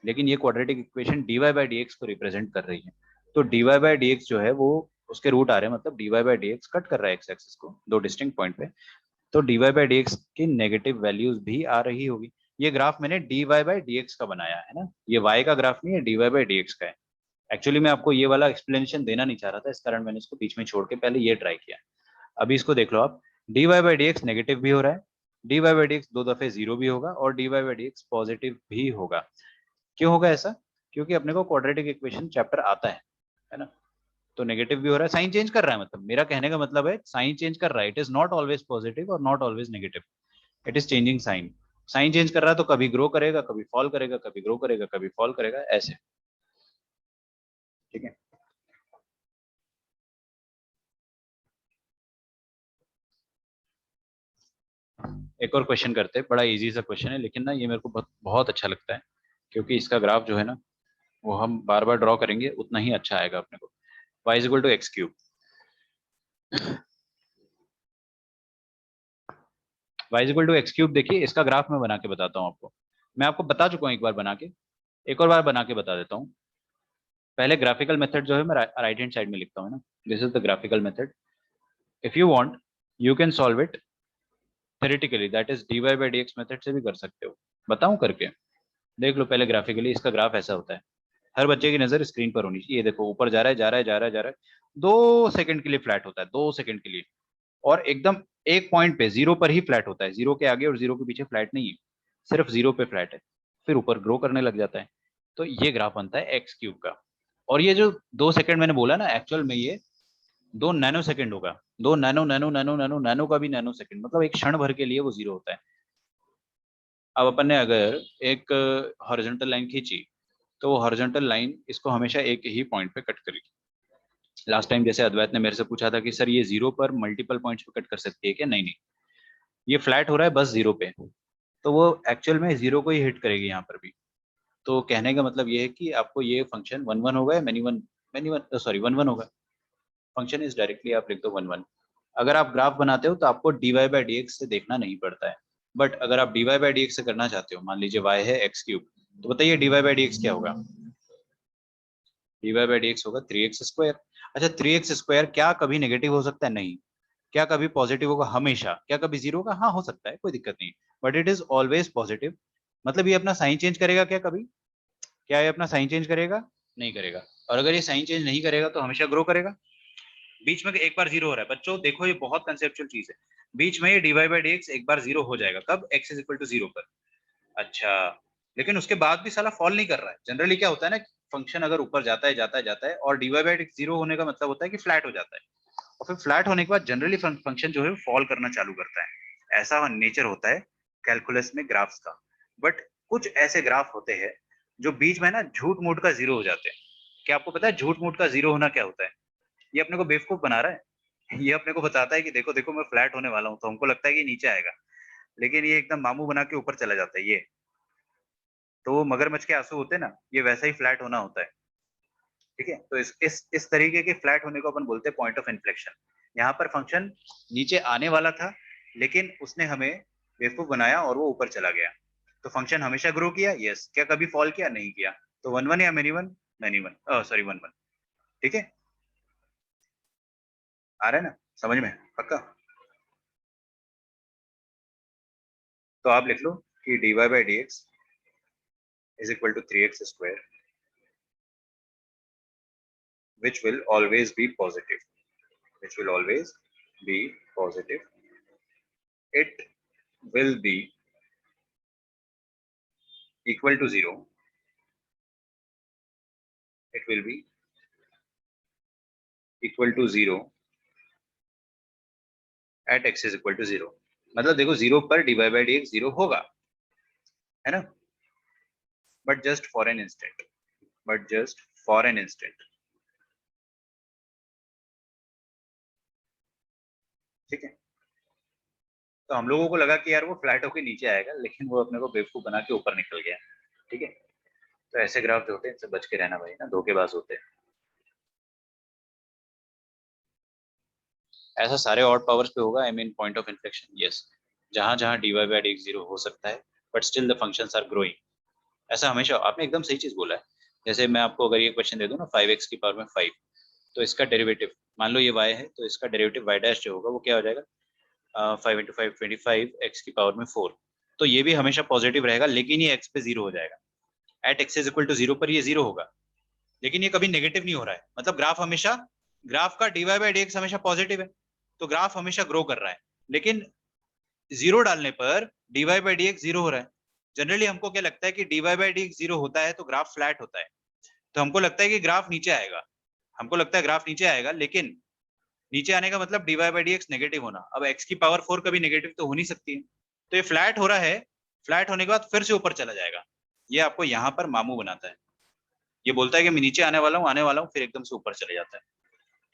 लेकिन ये quadratic equation dy by d x को रिप्रेजेंट कर रही है। तो dy बाई डी एक्स जो है वो उसके रूट आ रहे हैं, मतलब dy by d x cut कर रहा है एक्स एक्सिस को दो डिस्टिंक्ट पॉइंट पे, तो dy बाई डी एक्स की नेगेटिव वैल्यूज भी आ रही होगी। ये ग्राफ मैंने dy बाई डी एक्स का बनाया है ना, ये y का ग्राफ नहीं है, dy बाई डी एक्स का है। एक्चुअली मैं आपको ये वाला एक्सप्लेनेशन देना नहीं चाह रहा था, इस कारण मैंने इसको बीच में छोड़ के पहले ये ट्राई किया। अभी इसको देख लो आप, dy by d x negative भी हो रहा है, dy बाई डी एक्स 2 दफे 0 भी होगा और dy by d x positive भी होगा। क्यों होगा ऐसा? क्योंकि अपने को क्वाड्रेटिक इक्वेशन चैप्टर आता है ना। तो नेगेटिव भी हो रहा है, साइन चेंज कर रहा है, मतलब मेरा कहने का मतलब है साइन चेंज कर रहा है। It is not always positive or not always negative, it is changing sign. Sign change कर रहा है तो कभी ग्रो करेगा, कभी फॉल करेगा, कभी ग्रो करेगा, कभी फॉल करेगा, ऐसे, ठीक है। एक और क्वेश्चन करते हैं, बड़ा इजी सा क्वेश्चन है, लेकिन ना ये मेरे को बहुत बहुत अच्छा लगता है, क्योंकि इसका ग्राफ जो है ना वो हम बार बार ड्रॉ करेंगे उतना ही अच्छा आएगा अपने को। y is equal to x cube, y is equal to x cube. देखिए इसका ग्राफ मैं बना के बताता हूँ आपको, मैं आपको बता चुका हूँ एक बार बना के, एक और बार बना के बता देता हूँ। पहले ग्राफिकल मेथड जो है मैं राइट हैंड साइड में लिखता हूँ ना, this is the graphical method. If you want you can solve it theoretically, that is dy by d x method से भी कर सकते हो। बताऊं करके? देख लो पहले ग्राफिकली, इसका ग्राफ ऐसा होता है। हर बच्चे की नजर स्क्रीन पर होनी चाहिए। ये देखो ऊपर जा रहा है, जा रहा है, जा रहा है, जा रहा है, 2 सेकंड के लिए फ्लैट होता है, 2 सेकंड के लिए, और एकदम एक पॉइंट पे जीरो पर ही फ्लैट होता है। जीरो के आगे और जीरो के पीछे फ्लैट नहीं है, सिर्फ जीरो पे फ्लैट है, फिर ऊपर ग्रो करने लग जाता है। तो ये ग्राफ बनता है एक्स क्यूब का। और ये जो 2 सेकंड मैंने बोला ना, एक्चुअल में ये 2 नैनो सेकंड होगा। 2 nano nano nano nano nano का भी नैनो सेकंड, मतलब एक क्षण भर के लिए वो जीरो होता है। अब अपन ने अगर एक हॉरिजॉन्टल लाइन खींची, तो वो हॉरिजॉन्टल लाइन इसको हमेशा एक ही पॉइंट पे कट करेगी। लास्ट टाइम जैसे अद्वैत ने मेरे से पूछा था कि सर ये 0 पर मल्टीपल पॉइंट्स पे कट कर सकती है क्या, नहीं नहीं, ये फ्लैट हो रहा है बस 0 पे, तो वो एक्चुअल में 0 को ही हिट करेगी यहाँ पर भी। तो कहने का मतलब ये है कि आपको ये फंक्शन 1 1 होगा, मैनी वन सॉरी 1 1 होगा। फंक्शन इज डायरेक्टली आप लिख दो 1 1। अगर आप ग्राफ बनाते हो तो आपको dy/dx से देखना नहीं पड़ता है, बट अगर आप dy/dx से करना चाहते हो, मान लीजिए y है x3, तो बताइए dy/dx क्या होगा। dy/dx होगा 3x²। अच्छा 3x² क्या कभी नेगेटिव हो सकता है, नहीं। क्या कभी पॉजिटिव होगा, हमेशा। क्या कभी 0 होगा, हाँ हो सकता है, कोई दिक्कत नहीं, but it is always positive. मतलब ये अपना साइन चेंज करेगा क्या कभी, क्या ये अपना साइन चेंज करेगा, नहीं करेगा। और अगर ये साइन चेंज नहीं करेगा तो हमेशा ग्रो करेगा। बीच में एक बार 0 हो रहा है बच्चों, देखो ये बहुत कंसेप्चुअल चीज है, बीच में ये dy/dx एक बार 0 हो जाएगा, कब, x इज इक्वल टू 0 पर। अच्छा, लेकिन उसके बाद भी साला फॉल नहीं कर रहा है। जनरली क्या होता है ना, फंक्शन अगर ऊपर जाता है जाता है जाता है, और dy/dx 0 होने का मतलब होता है कि फ्लैट हो जाता है, और फिर फ्लैट होने के बाद जनरली फंक्शन जो है फॉल करना चालू करता है। ऐसा नेचर होता है कैलकुलस में ग्राफ्स का। बट कुछ ऐसे ग्राफ होते हैं जो बीच में ना झूठ मूठ का 0 हो जाते हैं। क्या आपको पता है झूठ मूठ का 0 होना क्या होता है? ये अपने को बेवकूफ बना रहा है। ये अपने को बताता है कि देखो देखो मैं फ्लैट होने वाला हूँ, तो हमको लगता है कि नीचे आएगा, लेकिन ये एकदम मामू बना के ऊपर चला जाता है। ये तो मगरमच्छ के आंसू होते हैं ना, ये वैसा ही फ्लैट होना होता है। ठीक है, तो इस तरीके के फ्लैट होने को अपन बोलते हैं पॉइंट ऑफ इन्फ्लेक्शन। यहाँ पर फंक्शन नीचे आने वाला था, लेकिन उसने हमें बेवकूफ बनाया और वो ऊपर चला गया। तो फंक्शन हमेशा ग्रो किया, यस। क्या कभी फॉल किया, नहीं किया। तो 1 1 या many one, many one, sorry 1 1। ठीक है, आ रहा है ना समझ में, पक्का। तो आप लिख लो कि dy/dx is equal to 3x², which will always be positive, which will always be positive. It will be equal to 0. It will be equal to 0 at x is equal to 0. मतलब देखो 0 पर dy/dx 0 होगा, है ना, but just for an instant, but just for an instant. ठीक है, तो हम लोगों को लगा कि यार वो फ्लैट होके नीचे आएगा, लेकिन वो अपने को बेवकूफ बना के ऊपर निकल गया। ठीक है, तो ऐसे ग्राफ जो होते हैं इनसे बच के रहना भाई ना, धोखेबाज होते हैं। ऐसा सारे ऑड पावर्स पे होगा, I mean point of inflection, yes. जहां जहां dy/dx 0 हो सकता है, but still the functions are growing. ऐसा हमेशा, आपने एकदम सही चीज बोला है। जैसे मैं आपको अगर ये क्वेश्चन दे दूं ना, 5x की पावर में 5, तो इसका डेरिवेटिव, मान लो ये y है, तो इसका डेरिवेटिव y डैश जो होगा वो क्या हो जाएगा, 5 × 5 25, x की पावर में 4। तो ये भी हमेशा पॉजिटिव रहेगा, लेकिन ये x पे 0 हो जाएगा। At x is equal to 0 पर ये 0 होगा, लेकिन ये कभी नेगेटिव नहीं हो रहा है। मतलब ग्राफ हमेशा, ग्राफ का dy/dx हमेशा पॉजिटिव है, तो ग्राफ हमेशा ग्रो कर रहा है, लेकिन 0 डालने पर dy/dx 0 हो रहा है। जनरली हमको क्या लगता है कि dy/dx 0 होता है तो ग्राफ फ्लैट होता है, तो हमको लगता है कि ग्राफ नीचे आएगा, हमको लगता है ग्राफ नीचे आएगा, लेकिन नीचे आने का मतलब dy/dx नेगेटिव होना। अब x की पावर 4 कभी नेगेटिव तो हो नहीं सकती है, तो ये फ्लैट हो रहा है, फ्लैट होने के बाद फिर से ऊपर चला जाएगा। ये आपको यहाँ पर मामू बनाता है, ये बोलता है कि मैं नीचे आने वाला हूँ, आने वाला हूँ, फिर एकदम से ऊपर चले जाता है।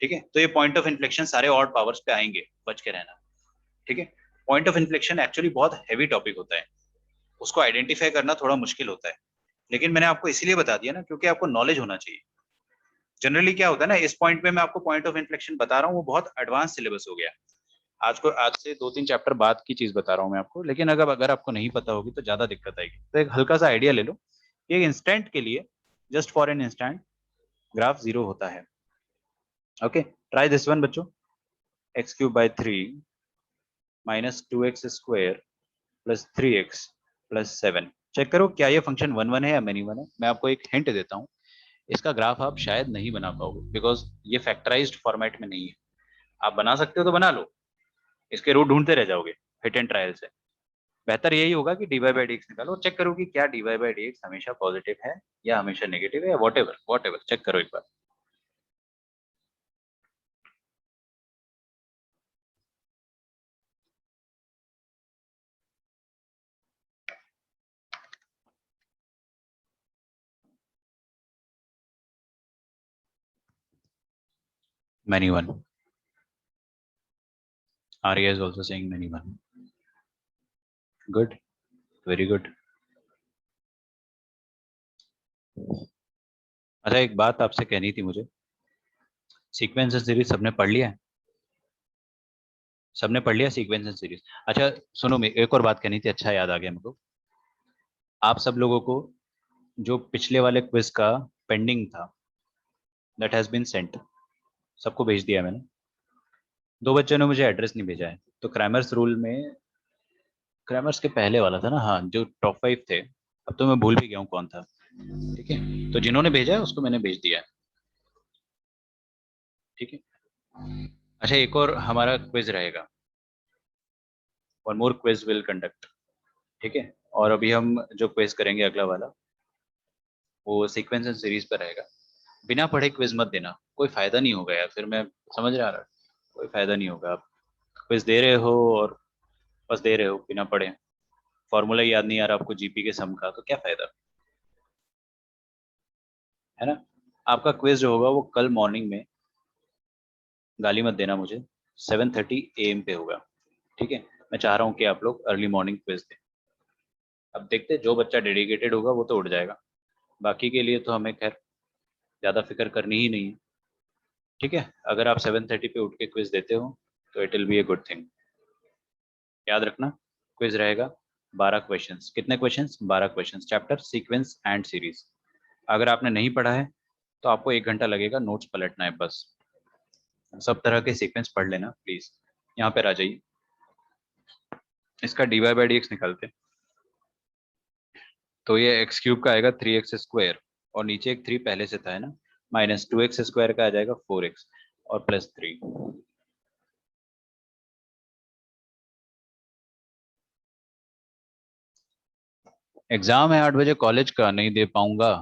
ठीक है, तो ये पॉइंट ऑफ इन्फ्लेक्शन सारे ऑड पावर्स पे आएंगे, बच के रहना। ठीक है, पॉइंट ऑफ इन्फ्लेक्शन एक्चुअली बहुत हैवी टॉपिक होता है, उसको आइडेंटिफाई करना थोड़ा मुश्किल होता है, लेकिन मैंने आपको इसलिए बता दिया ना क्योंकि आपको नॉलेज होना चाहिए। जनरली क्या होता है ना, इस पॉइंट पे मैं आपको पॉइंट ऑफ इन्फ्लेक्शन बता रहा हूँ, वो बहुत एडवांस सिलेबस हो गया। आज से 2 3 चैप्टर बाद की चीज बता रहा हूँ मैं आपको, लेकिन अगर आपको नहीं पता होगी तो ज्यादा दिक्कत आएगी। तो एक हल्का सा आइडिया ले लो, एक इंस्टेंट के लिए, just for an instant graph 0 होता है। ओके, ट्राई दिस वन बच्चों, x³ / 3 -2x² + 3x + 7। चेक करो क्या ये फंक्शन 1 1 है या मैनी वन है। मैं आपको एक हिंट देता हूँ, इसका ग्राफ आप शायद नहीं बना पाओगे, बिकॉज ये फैक्टराइज्ड फॉर्मेट में नहीं है। आप बना सकते हो तो बना लो, इसके रूट ढूंढते रह जाओगे हिट एंड ट्रायल से। बेहतर यही होगा कि dy/dx निकालो और चेक करो कि क्या dy/dx हमेशा पॉजिटिव है या हमेशा नेगेटिव है, या वॉट एवर चेक करो एक बार। many one. Arya is also saying many one. Good, very good. अच्छा, एक बात आपसे कहनी थी मुझे, सीक्वेंस एंड सीरीज सबने पढ़ लिया है? सबने पढ़ लिया सीक्वेंस एंड सीरीज? अच्छा सुनो, मैं एक और बात कहनी थी, अच्छा याद आ गया मेरे को। आप सब लोगों को जो पिछले वाले क्विज का पेंडिंग था, दैट हैज बीन सेंट, सबको भेज दिया मैंने। 2 बच्चों ने मुझे एड्रेस नहीं भेजा है। तो क्रैमर्स रूल में, क्रैमर्स के पहले वाला था ना, हाँ, जो टॉप 5 थे, अब तो मैं भूल भी गया हूँ कौन था। ठीक है, तो जिन्होंने भेजा है उसको मैंने भेज दिया है। ठीक है, अच्छा एक और हमारा क्विज रहेगा, one more quiz will conduct. ठीक है, और अभी हम जो क्विज करेंगे अगला वाला, वो सीक्वेंस एंड सीरीज पर रहेगा। बिना पढ़े क्विज मत देना, कोई फायदा नहीं होगा यार, फिर मैं समझ रहा, कोई फायदा नहीं होगा। आप क्विज दे रहे हो और बस दे रहे हो बिना पढ़े, फॉर्मूला याद नहीं आ रहा आपको जीपी के सम का, तो क्या फायदा है ना। आपका क्विज जो होगा वो कल मॉर्निंग में, गाली मत देना मुझे, 7:30 AM पे होगा। ठीक है, मैं चाह रहा हूँ कि आप लोग अर्ली मॉर्निंग क्विज दें। अब देखते जो बच्चा डेडिकेटेड होगा वो तो उठ जाएगा, बाकी के लिए तो हमें खैर ज़्यादा फिक्र करनी ही नहीं है। ठीक है, अगर आप 7:30 पे उठ के क्विज देते हो तो it will be a good thing. याद रखना, क्विज रहेगा 12 क्वेश्चंस। कितने questions? 12 questions, chapter sequence and series. अगर आपने नहीं पढ़ा है तो आपको 1 घंटा लगेगा, नोट्स पलटना है बस। सब तरह के सीक्वेंस पढ़ लेना प्लीज। यहाँ पर आ जाइए, इसका dy/dx निकालते हैं। तो ये x³ का आएगा 3x² और नीचे एक 3 पहले से था है ना, माइनस 2x² का आ जाएगा 4x और +3। एग्जाम है 8 बजे कॉलेज का, नहीं दे पाऊंगा।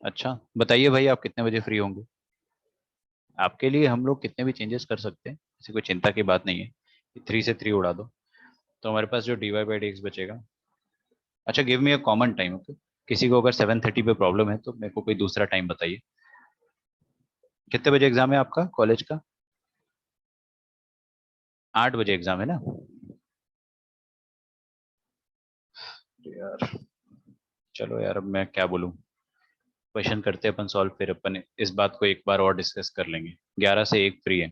अच्छा बताइए भाई, आप कितने बजे फ्री होंगे? आपके लिए हम लोग कितने भी चेंजेस कर सकते हैं, ऐसी कोई चिंता की बात नहीं है। 3 से 3 उड़ा दो तो हमारे पास जो dy/dx बचेगा। अच्छा give me a common time, okay. किसी को अगर 7:30 पे प्रॉब्लम है तो मेरे को कोई दूसरा टाइम बताइए। कितने बजे एग्जाम है आपका कॉलेज का? 8 बजे एग्जाम है ना यार। चलो यार, अब मैं क्या बोलूँ। क्वेश्चन करते अपन सॉल्व, फिर अपन इस बात को एक बार और डिस्कस कर लेंगे। 11 से 1 फ्री है,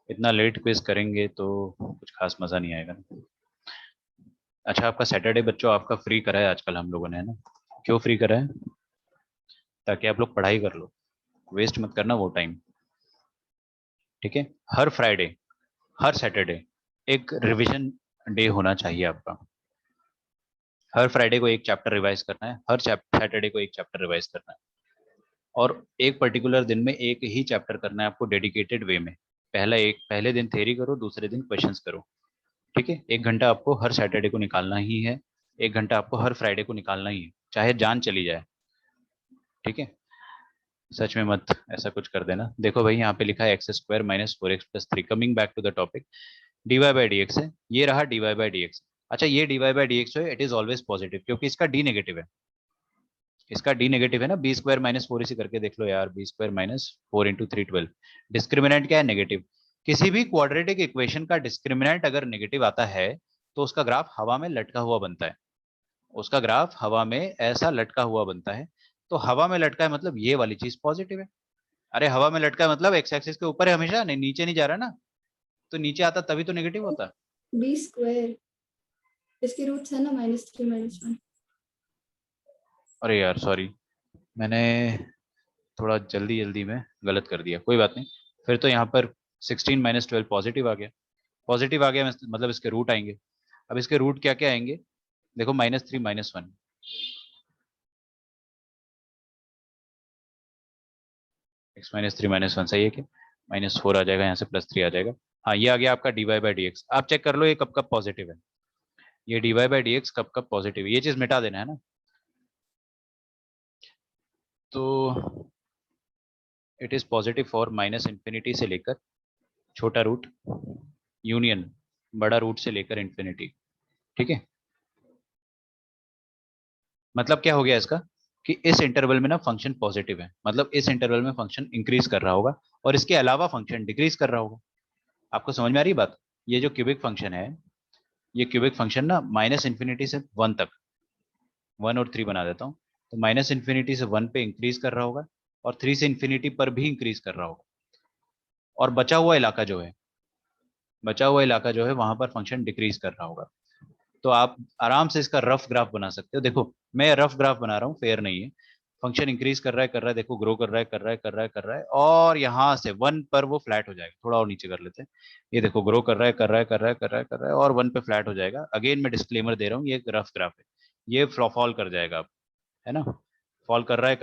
इतना लेट क्विज करेंगे तो कुछ खास मजा नहीं आएगा ना। अच्छा आपका सैटरडे बच्चों आपका फ्री करा है आजकल हम लोगों ने, है ना? क्यों फ्री करा है? ताकि आप लोग पढ़ाई कर लो, वेस्ट मत करना वो टाइम। ठीक है, हर फ्राइडे, हर सैटरडे एक रिवीजन डे होना चाहिए आपका। हर फ्राइडे को एक चैप्टर रिवाइज करना है, हर सैटरडे को एक चैप्टर रिवाइज करना है, और एक पर्टिकुलर दिन में एक ही चैप्टर करना है आपको डेडिकेटेड वे में। पहले दिन थ्योरी करो, दूसरे दिन क्वेश्चंस करो। ठीक है, 1 घंटा आपको हर सैटरडे को निकालना ही है, 1 घंटा आपको हर फ्राइडे को निकालना ही है, चाहे जान चली जाए। ठीक है, सच में मत ऐसा कुछ कर देना। देखो भाई यहाँ पे लिखा है x² - 4x+3। Coming back to the topic, dy/dx है, ये रहा dy/dx। अच्छा ये dy/dx जो है इट इज ऑलवेज पॉजिटिव, क्योंकि इसका d नेगेटिव है। इसका d नेगेटिव है ना, b² - 4 इसी करके देख लो यार, b² - 4 × 3 12। डिस्क्रिमिनेंट क्या है? नेगेटिव। किसी भी क्वाड्रेटिक इक्वेशन का डिस्क्रिमिनेंट अगर नेगेटिव आता है तो उसका ग्राफ हवा में लटका हुआ बनता है, उसका ग्राफ हवा में ऐसा लटका हुआ बनता है। तो हवा में लटका है मतलब ये वाली चीज पॉजिटिव है। अरे हवा में लटका है मतलब एक्स एक्सिस के ऊपर है हमेशा, नहीं नीचे नहीं जा रहा ना, तो नीचे आता तभी तो नेगेटिव होता। b², इसके रूट्स है ना -3 -1। अरे यार सॉरी, मैंने थोड़ा जल्दी जल्दी में गलत कर दिया, कोई बात नहीं। फिर तो यहाँ पर 16 - 12 पॉजिटिव आ गया। पॉजिटिव आ गया मतलब इसके रूट आएंगे। अब इसके रूट क्या क्या आएंगे? देखो -3 - 1, x - 3 - 1 सही है क्या? -4 आ जाएगा यहाँ से, +3 आ जाएगा। हाँ ये आ गया आपका dy/dx। आप चेक कर लो ये कब कब पॉजिटिव है, ये dy/dx कब कब पॉजिटिव है, ये चीज मिटा देना है ना। तो इट इज पॉजिटिव फॉर -∞ से लेकर छोटा रूट यूनियन बड़ा रूट से लेकर इंफिनिटी। ठीक है, मतलब क्या हो गया इसका? कि इस इंटरवल में ना फंक्शन पॉजिटिव है, मतलब इस इंटरवल में फंक्शन इंक्रीज कर रहा होगा और इसके अलावा फंक्शन डिक्रीज कर रहा होगा। आपको समझ में आ रही बात? ये जो क्यूबिक फंक्शन है, ये क्यूबिक फंक्शन ना माइनस इन्फिनिटी से 1 तक, 1 और 3 बना देता हूँ, तो माइनस इन्फिनिटी से 1 पे इंक्रीज कर रहा होगा और 3 से इन्फिनिटी पर भी इंक्रीज कर रहा होगा, और बचा हुआ इलाका जो है, वहां पर फंक्शन डिक्रीज कर रहा होगा। तो आप आराम से इसका रफ ग्राफ बना सकते हो। देखो मैं रफ ग्राफ बना रहा हूँ, फेयर नहीं है। फंक्शन इंक्रीज कर रहा है, देखो ग्रो कर रहा है और यहाँ से 1 पर वो फ्लैट हो जाएगा। थोड़ा और नीचे कर लेते हैं, ये देखो ग्रो कर रहा है और 1 पे फ्लैट हो जाएगा। अगेन मैं डिस्क्लेमर दे रहा हूँ, ये एक रफ ग्राफ है, ये फॉल कर जाएगा अब, है ना, फॉल कर रहा है,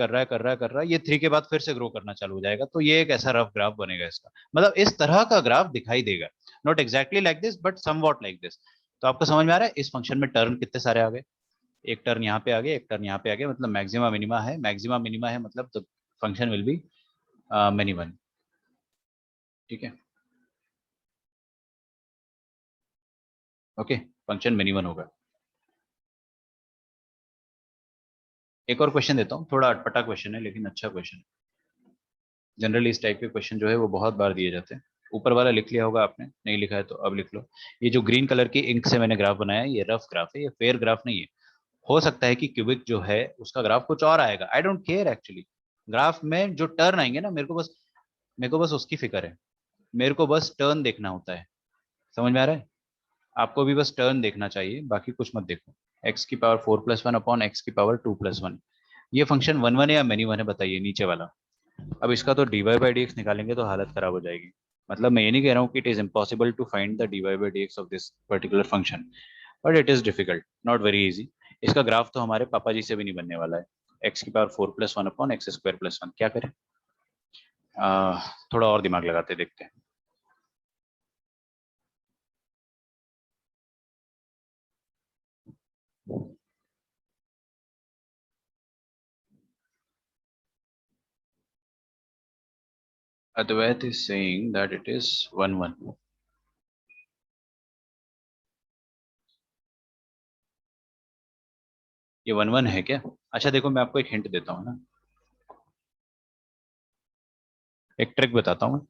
ये 3 के बाद फिर से ग्रो करना चालू हो जाएगा। तो ये एक ऐसा रफ ग्राफ बनेगा इसका, मतलब इस तरह का ग्राफ दिखाई देगा, not exactly like this but somewhat like this. तो आपको समझ में आ रहा है इस फंक्शन में टर्म कितने सारे आ गए, एक टर्न यहाँ पे आ गया, एक टर्न यहाँ पे आ गया, मतलब मैक्सिमा मिनिमा है, मतलब the function will be many one. ठीक है, ओके, फंक्शन मेनी वन होगा। एक और क्वेश्चन देता हूँ, थोड़ा अटपटा क्वेश्चन है लेकिन अच्छा क्वेश्चन है। जनरली इस टाइप के क्वेश्चन जो है वो बहुत बार दिए जाते हैं। ऊपर वाला लिख लिया होगा आपने, नहीं लिखा है तो अब लिख लो। ये जो ग्रीन कलर की इंक से मैंने ग्राफ बनाया है, ये रफ ग्राफ है, ये फेयर ग्राफ नहीं है। हो सकता है कि क्यूबिक जो है उसका ग्राफ कुछ और आएगा, I don't care actually. Graph में जो टर्न आएंगे ना, मेरे को बस उसकी फिक्र है, मेरे को बस टर्न देखना होता है। समझ में आ रहा है? आपको भी बस टर्न देखना चाहिए, बाकी कुछ मत देखो। एक्स की पावर 4+1 अपॉन एक्स की पावर 2+1, ये फंक्शन 1 1 है या मेनी वन है बताइए, नीचे वाला। अब इसका तो dy बाई डी एक्स निकालेंगे तो हालत खराब हो जाएगी। मतलब मैं ये नहीं कह रहा हूँ कि it is impossible to find the dy by d x of this particular function, but it is difficult, not very easy. इसका ग्राफ तो हमारे पापा जी से भी नहीं बनने वाला है। एक्स की power 4+1 upon x square plus 1, क्या करें? थोड़ा और दिमाग लगाते देखते हैं। Advait is saying that it is 1 1. ये 1 1 है क्या? अच्छा देखो मैं आपको एक हिंट देता हूँ ना, एक ट्रिक बताता हूँ।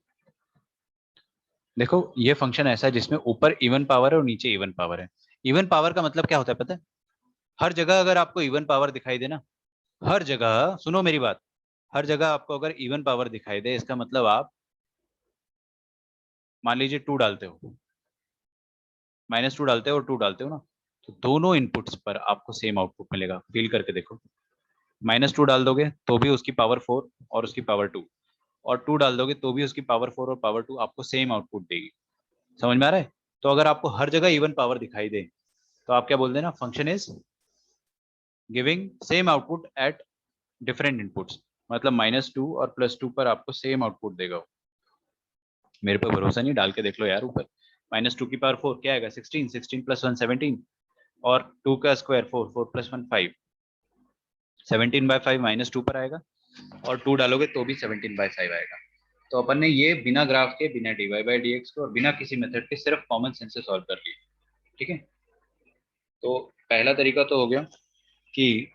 देखो ये फंक्शन ऐसा है जिसमें ऊपर इवन पावर है और नीचे इवन पावर है। इवन पावर का मतलब क्या होता है पता है? हर जगह अगर आपको इवन पावर दिखाई दे ना, हर जगह, सुनो मेरी बात, हर जगह आपको अगर इवन पावर दिखाई दे, इसका मतलब आप मान लीजिए 2 डालते हो, -2 डालते हो और 2 डालते हो ना, तो दोनों इनपुट्स पर आपको सेम आउटपुट मिलेगा। फील करके देखो, -2 डाल दोगे तो भी उसकी पावर 4 और उसकी पावर 2, और 2 डाल दोगे तो भी उसकी पावर 4 और पावर 2 आपको सेम आउटपुट देगी। समझ में आ रहा है? तो अगर आपको हर जगह इवन पावर दिखाई दे तो आप क्या बोल देना, function is giving same output at different inputs, मतलब -2 और +2 पर आपको सेम आउटपुट देगा। मेरे पे भरोसा नहीं, डाल के देख लो यार ऊपर। -2 की पावर 4 क्या आएगा, 16, 16 + 1 17, और 2 का स्क्वायर 4, 4 + 1 5, 17/5 -2 पर आएगा, और 2 डालोगे तो भी 17/5 आएगा। तो अपन ने ये बिना ग्राफ के, बिना dy बाई डी एक्स को और बिना किसी मेथड के सिर्फ कॉमन सेंस से सॉल्व कर लिया। ठीक है, तो पहला तरीका तो हो गया कि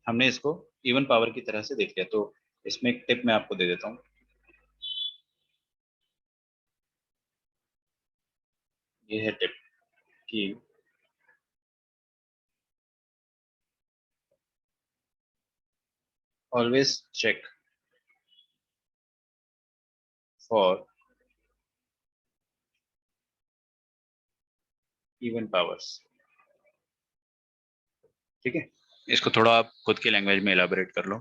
हमने इसको इवन पावर की तरह से देख लिया। तो इसमें एक टिप मैं आपको दे देता हूँ, ये है टिप कि always check for even powers. ठीक है, इसको थोड़ा आप खुद की लैंग्वेज में एलाबोरेट कर लो,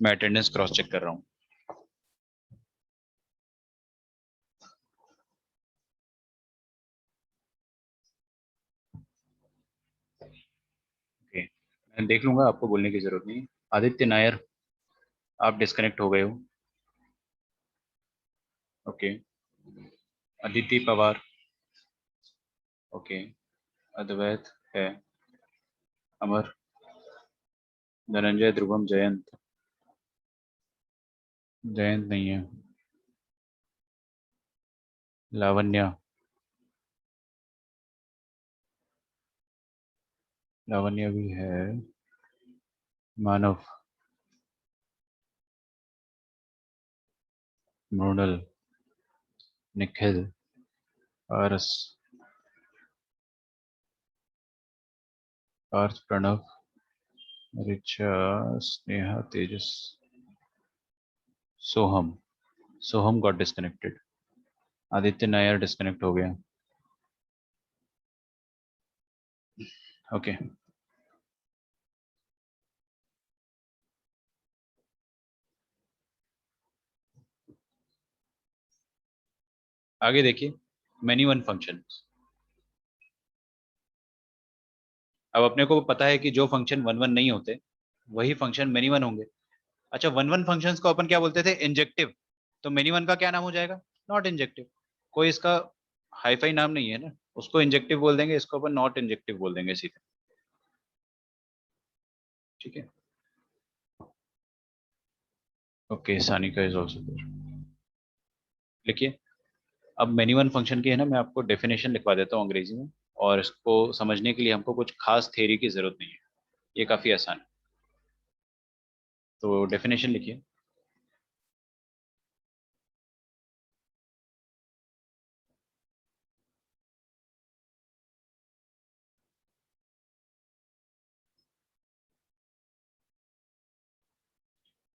मैं अटेंडेंस क्रॉस चेक कर रहा हूँ। ओके, मैं देख लूंगा, आपको बोलने की जरूरत नहीं। आदित्य नायर, आप डिस्कनेक्ट हो गए हो। ओके, अदिति पवार, ओके, अद्वैत है, अमर, धनंजय, ध्रुवम, जयंत, जयंत नहीं है, लावण्या, लावण्या भी है, Manav, Mrinal, Nikhil, Paras, Parth, Pranav, Richa, Sneha, Tejas, Soham. Soham got disconnected. Aditya Nair disconnect हो गया। ओके आगे देखिए, मेनी वन फंक्शन। अब अपने को पता है कि जो फंक्शन वन वन नहीं होते वही फंक्शन मेनी वन होंगे। अच्छा, वन वन फंक्शंस को अपन क्या बोलते थे? इंजेक्टिव। तो मेनी वन का क्या नाम हो जाएगा? Not injective. कोई इसका हाईफाई नाम नहीं है ना, उसको इंजेक्टिव बोल देंगे, इसको अपन नॉट इंजेक्टिव बोल देंगे सीधे। ठीक है, okay, Sanika is also there. लिखिए, अब मेनी वन फंक्शन की है ना, मैं आपको डेफिनेशन लिखवा देता हूँ अंग्रेजी में, और इसको समझने के लिए हमको कुछ खास थ्योरी की जरूरत नहीं है, ये काफी आसान है। तो डेफिनेशन लिखिए।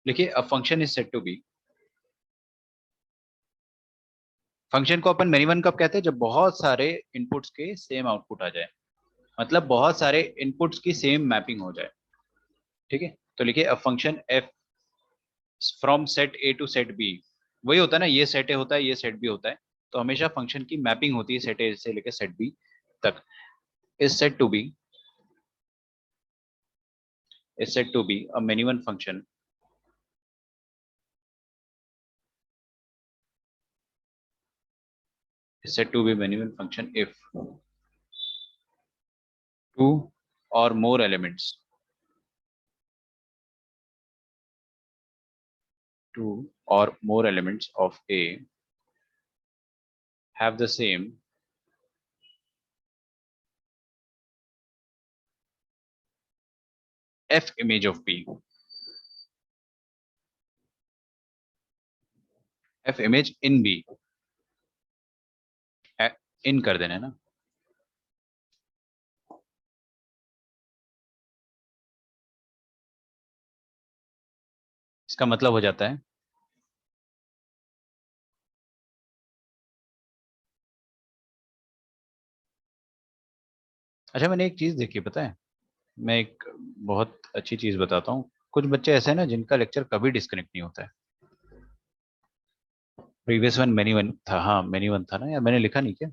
लिखिए, a function is said to be. Function को अपन मेनी वन कब कहते हैं? जब बहुत सारे इनपुट्स के सेम आउटपुट आ जाए, मतलब बहुत सारे इनपुट्स की सेम मैपिंग हो जाए। ठीक है, तो लिखिए, a function f from set A to set B. वही होता है ना, ये सेट ए होता है, ये सेट बी होता है, तो हमेशा फंक्शन की मैपिंग होती है सेट ए से लेकर सेट बी तक। Is said to be, is said to be a many one function is said to be many one function if two or more elements of A have the same F image of B. F image in B. इन कर देना है ना। इसका मतलब हो जाता है, अच्छा मैंने एक चीज देखी, पता है, मैं एक बहुत अच्छी चीज बताता हूँ। कुछ बच्चे ऐसे हैं ना जिनका लेक्चर कभी डिस्कनेक्ट नहीं होता है। प्रीवियस वन मेनी वन था, हाँ मेनी वन था ना यार, मैंने लिखा नहीं क्या?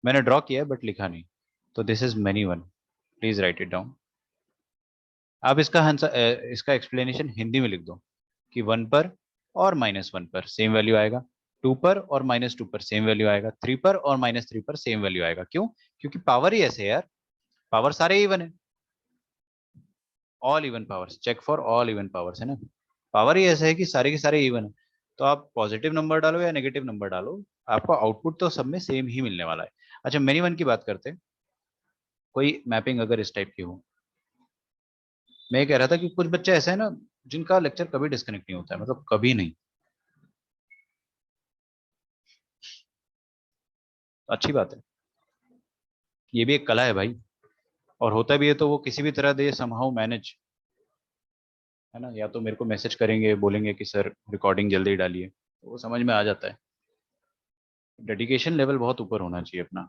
मैंने ड्रॉ किया है बट लिखा नहीं। तो this is many one, please right it down. आप इसका आंसर, इसका एक्सप्लेनेशन हिंदी में लिख दो कि वन पर और माइनस वन पर सेम वैल्यू आएगा, टू पर और माइनस टू पर सेम वैल्यू आएगा, थ्री पर और माइनस थ्री पर सेम वैल्यू आएगा। क्यों? क्योंकि पावर ही ऐसे है यार, पावर सारे इवन है, all even powers, check for all even powers है ना। पावर ही ऐसे है कि सारे के सारे इवन है, तो आप पॉजिटिव नंबर डालो या नेगेटिव नंबर डालो, आपको आउटपुट तो सब में सेम ही मिलने वाला है। अच्छा, मेनी वन की बात करते हैं। कोई मैपिंग अगर इस टाइप की हो, मैं ये कह रहा था कि कुछ बच्चे ऐसे हैं ना जिनका लेक्चर कभी डिस्कनेक्ट नहीं होता है, मतलब कभी नहीं। अच्छी बात है, ये भी एक कला है भाई, और होता भी है तो वो किसी भी तरह दे समहाउ मैनेज, है ना। या तो मेरे को मैसेज करेंगे, बोलेंगे कि सर रिकॉर्डिंग जल्दी डालिए, तो वो समझ में आ जाता है। डेडिकेशन लेवल बहुत ऊपर होना चाहिए अपना।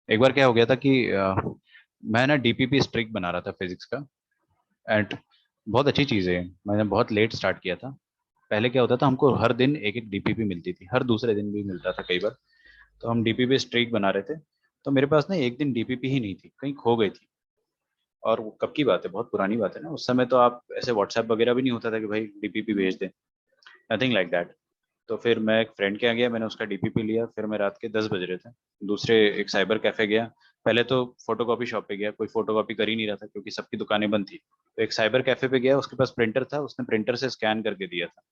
एक बार क्या हो गया था कि मैं ना डीपीपी स्ट्रिक बना रहा था फिजिक्स का, एंड बहुत अच्छी चीज़ है, मैंने बहुत लेट स्टार्ट किया था। पहले क्या होता था, हमको हर दिन एक एक डीपीपी मिलती थी, हर दूसरे दिन भी मिलता था कई बार। तो हम डीपीपी स्ट्रिक बना रहे थे, तो मेरे पास ना एक दिन डीपीपी ही नहीं थी, कहीं खो गई थी। और वो कब की बात है, बहुत पुरानी बात है ना, उस समय तो आप ऐसे व्हाट्सएप वगैरह भी नहीं होता था कि भाई डीपीपी भेज दे, नथिंग लाइक दैट। तो फिर मैं एक फ्रेंड के यहाँ गया, मैंने उसका डीपीपी लिया, फिर मैं रात के 10 बज रहे थे, दूसरे एक साइबर कैफे गया। पहले तो फोटोकॉपी शॉप पे गया, कोई फोटोकॉपी कर ही नहीं रहा था क्योंकि सबकी दुकानें बंद थी। तो एक साइबर कैफे पे गया, उसके पास प्रिंटर था, उसने प्रिंटर से स्कैन करके दिया था।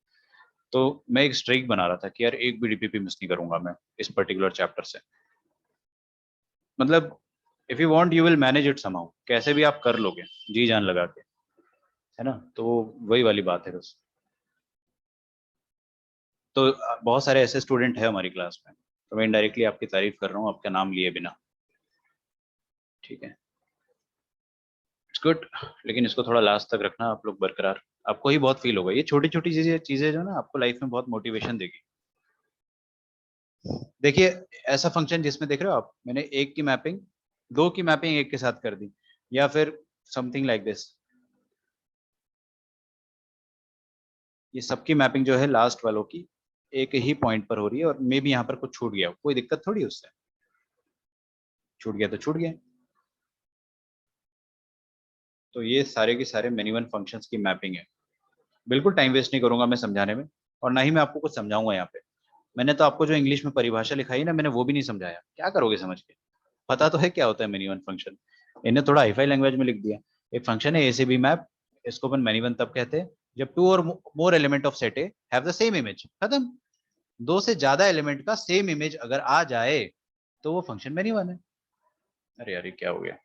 तो मैं एक स्ट्रीक बना रहा था कि यार एक भी डीपीपी मिस नहीं करूंगा मैं इस पर्टिकुलर चैप्टर से। मतलब if you want you will manage it somehow, कैसे भी आप कर लोगे जी जान लगा के, है ना। तो वही वाली बात है बस। तो बहुत सारे ऐसे स्टूडेंट है हमारी क्लास में, तो मैं इनडायरेक्टली आपकी तारीफ कर रहा हूँ आपका नाम लिए बिना, ठीक है, इट्स गुड। लेकिन इसको थोड़ा लास्ट तक रखना आप लोग बरकरार, आपको ही बहुत फील होगा, ये छोटी छोटी चीजें जो ना आपको लाइफ में बहुत मोटिवेशन देगी। देखिए ऐसा फंक्शन जिसमें देख रहे हो आप, मैंने एक की मैपिंग, दो की मैपिंग एक के साथ कर दी, या फिर समथिंग लाइक दिस, ये सबकी मैपिंग जो है लास्ट वालों की एक ही पॉइंट पर हो रही है, और मे भी यहाँ पर कुछ छूट गया, कोई दिक्कत थोड़ी उससे, छूट गया तो छूट गया। तो ये सारे के सारे मेनी वन फंक्शंस की मैपिंग है। बिल्कुल टाइम वेस्ट नहीं करूंगा मैं समझाने में, और ना ही मैं आपको कुछ समझाऊंगा यहाँ पे। मैंने तो आपको जो इंग्लिश में परिभाषा लिखाई ना, मैंने वो भी नहीं समझाया, क्या करोगे समझ के, पता तो है क्या होता है मेनी वन फंक्शन, इन्हें थोड़ा हाईफाई लैंग्वेज में लिख दिया। एक फंक्शन है ए से बी मैप, इसको अपन मेनी वन तब कहते हैं जब टू और मोर element of set A have the same image, खत्म। दो से ज्यादा एलिमेंट का सेम इमेज अगर आ जाए तो वो फंक्शन मेनी वन है। अरे यार ये क्या हो गया,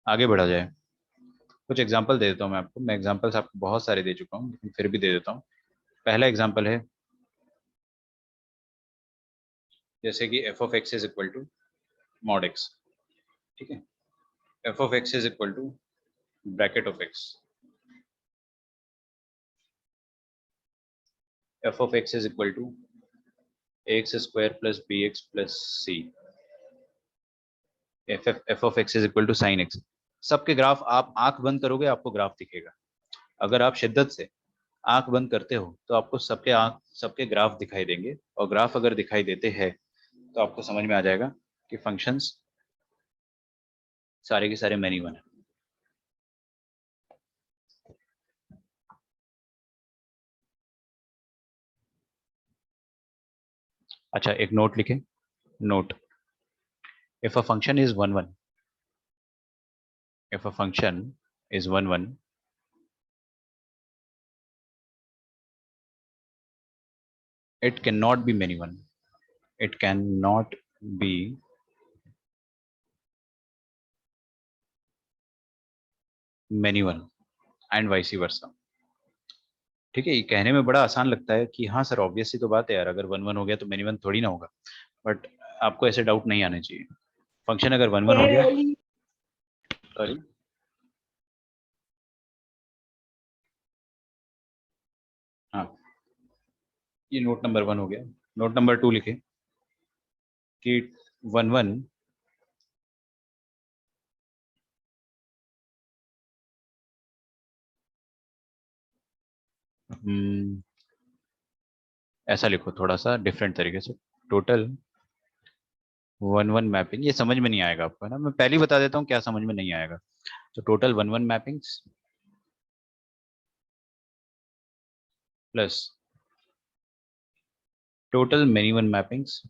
आगे बढ़ा जाए। कुछ एग्जांपल दे देता हूँ मैं आपको, मैं एग्जांपल्स आपको बहुत सारे दे चुका हूँ लेकिन फिर भी दे देता हूँ। पहला एग्जांपल है जैसे कि f of x is equal to mod x, ठीक है, f of x is equal to bracket of x, f of x is equal to x square plus b x plus c, f of x is equal to sine x. सबके graph आप आंख बंद करोगे आपको graph दिखेगा, अगर आप शिद्दत से आंख बंद करते हो तो आपको सबके ग्राफ दिखाई देंगे, और ग्राफ अगर दिखाई देते हैं तो आपको समझ में आ जाएगा कि फंक्शंस सारे के सारे मेनी वन है। अच्छा एक नोट लिखें, note, if a function is 1 1, if a function is 1 1, it cannot be many one, it cannot be many one and vice versa। ठीक है, ये कहने में बड़ा आसान लगता है कि हाँ सर ऑब्वियस सी तो बात है यार, अगर 1 1 हो गया तो मेनी वन थोड़ी ना होगा, बट आपको ऐसे डाउट नहीं आने चाहिए। फंक्शन अगर 1 1 हो गया, सॉरी हाँ, ये नोट नंबर 1 हो गया। नोट नंबर 2 लिखे कि 1 1 ऐसा लिखो थोड़ा सा डिफरेंट तरीके से, टोटल 1 1 मैपिंग, ये समझ में नहीं आएगा आपको, है ना, मैं पहले ही बता देता हूँ क्या समझ में नहीं आएगा। तो total 1 1 mappings plus total many one mappings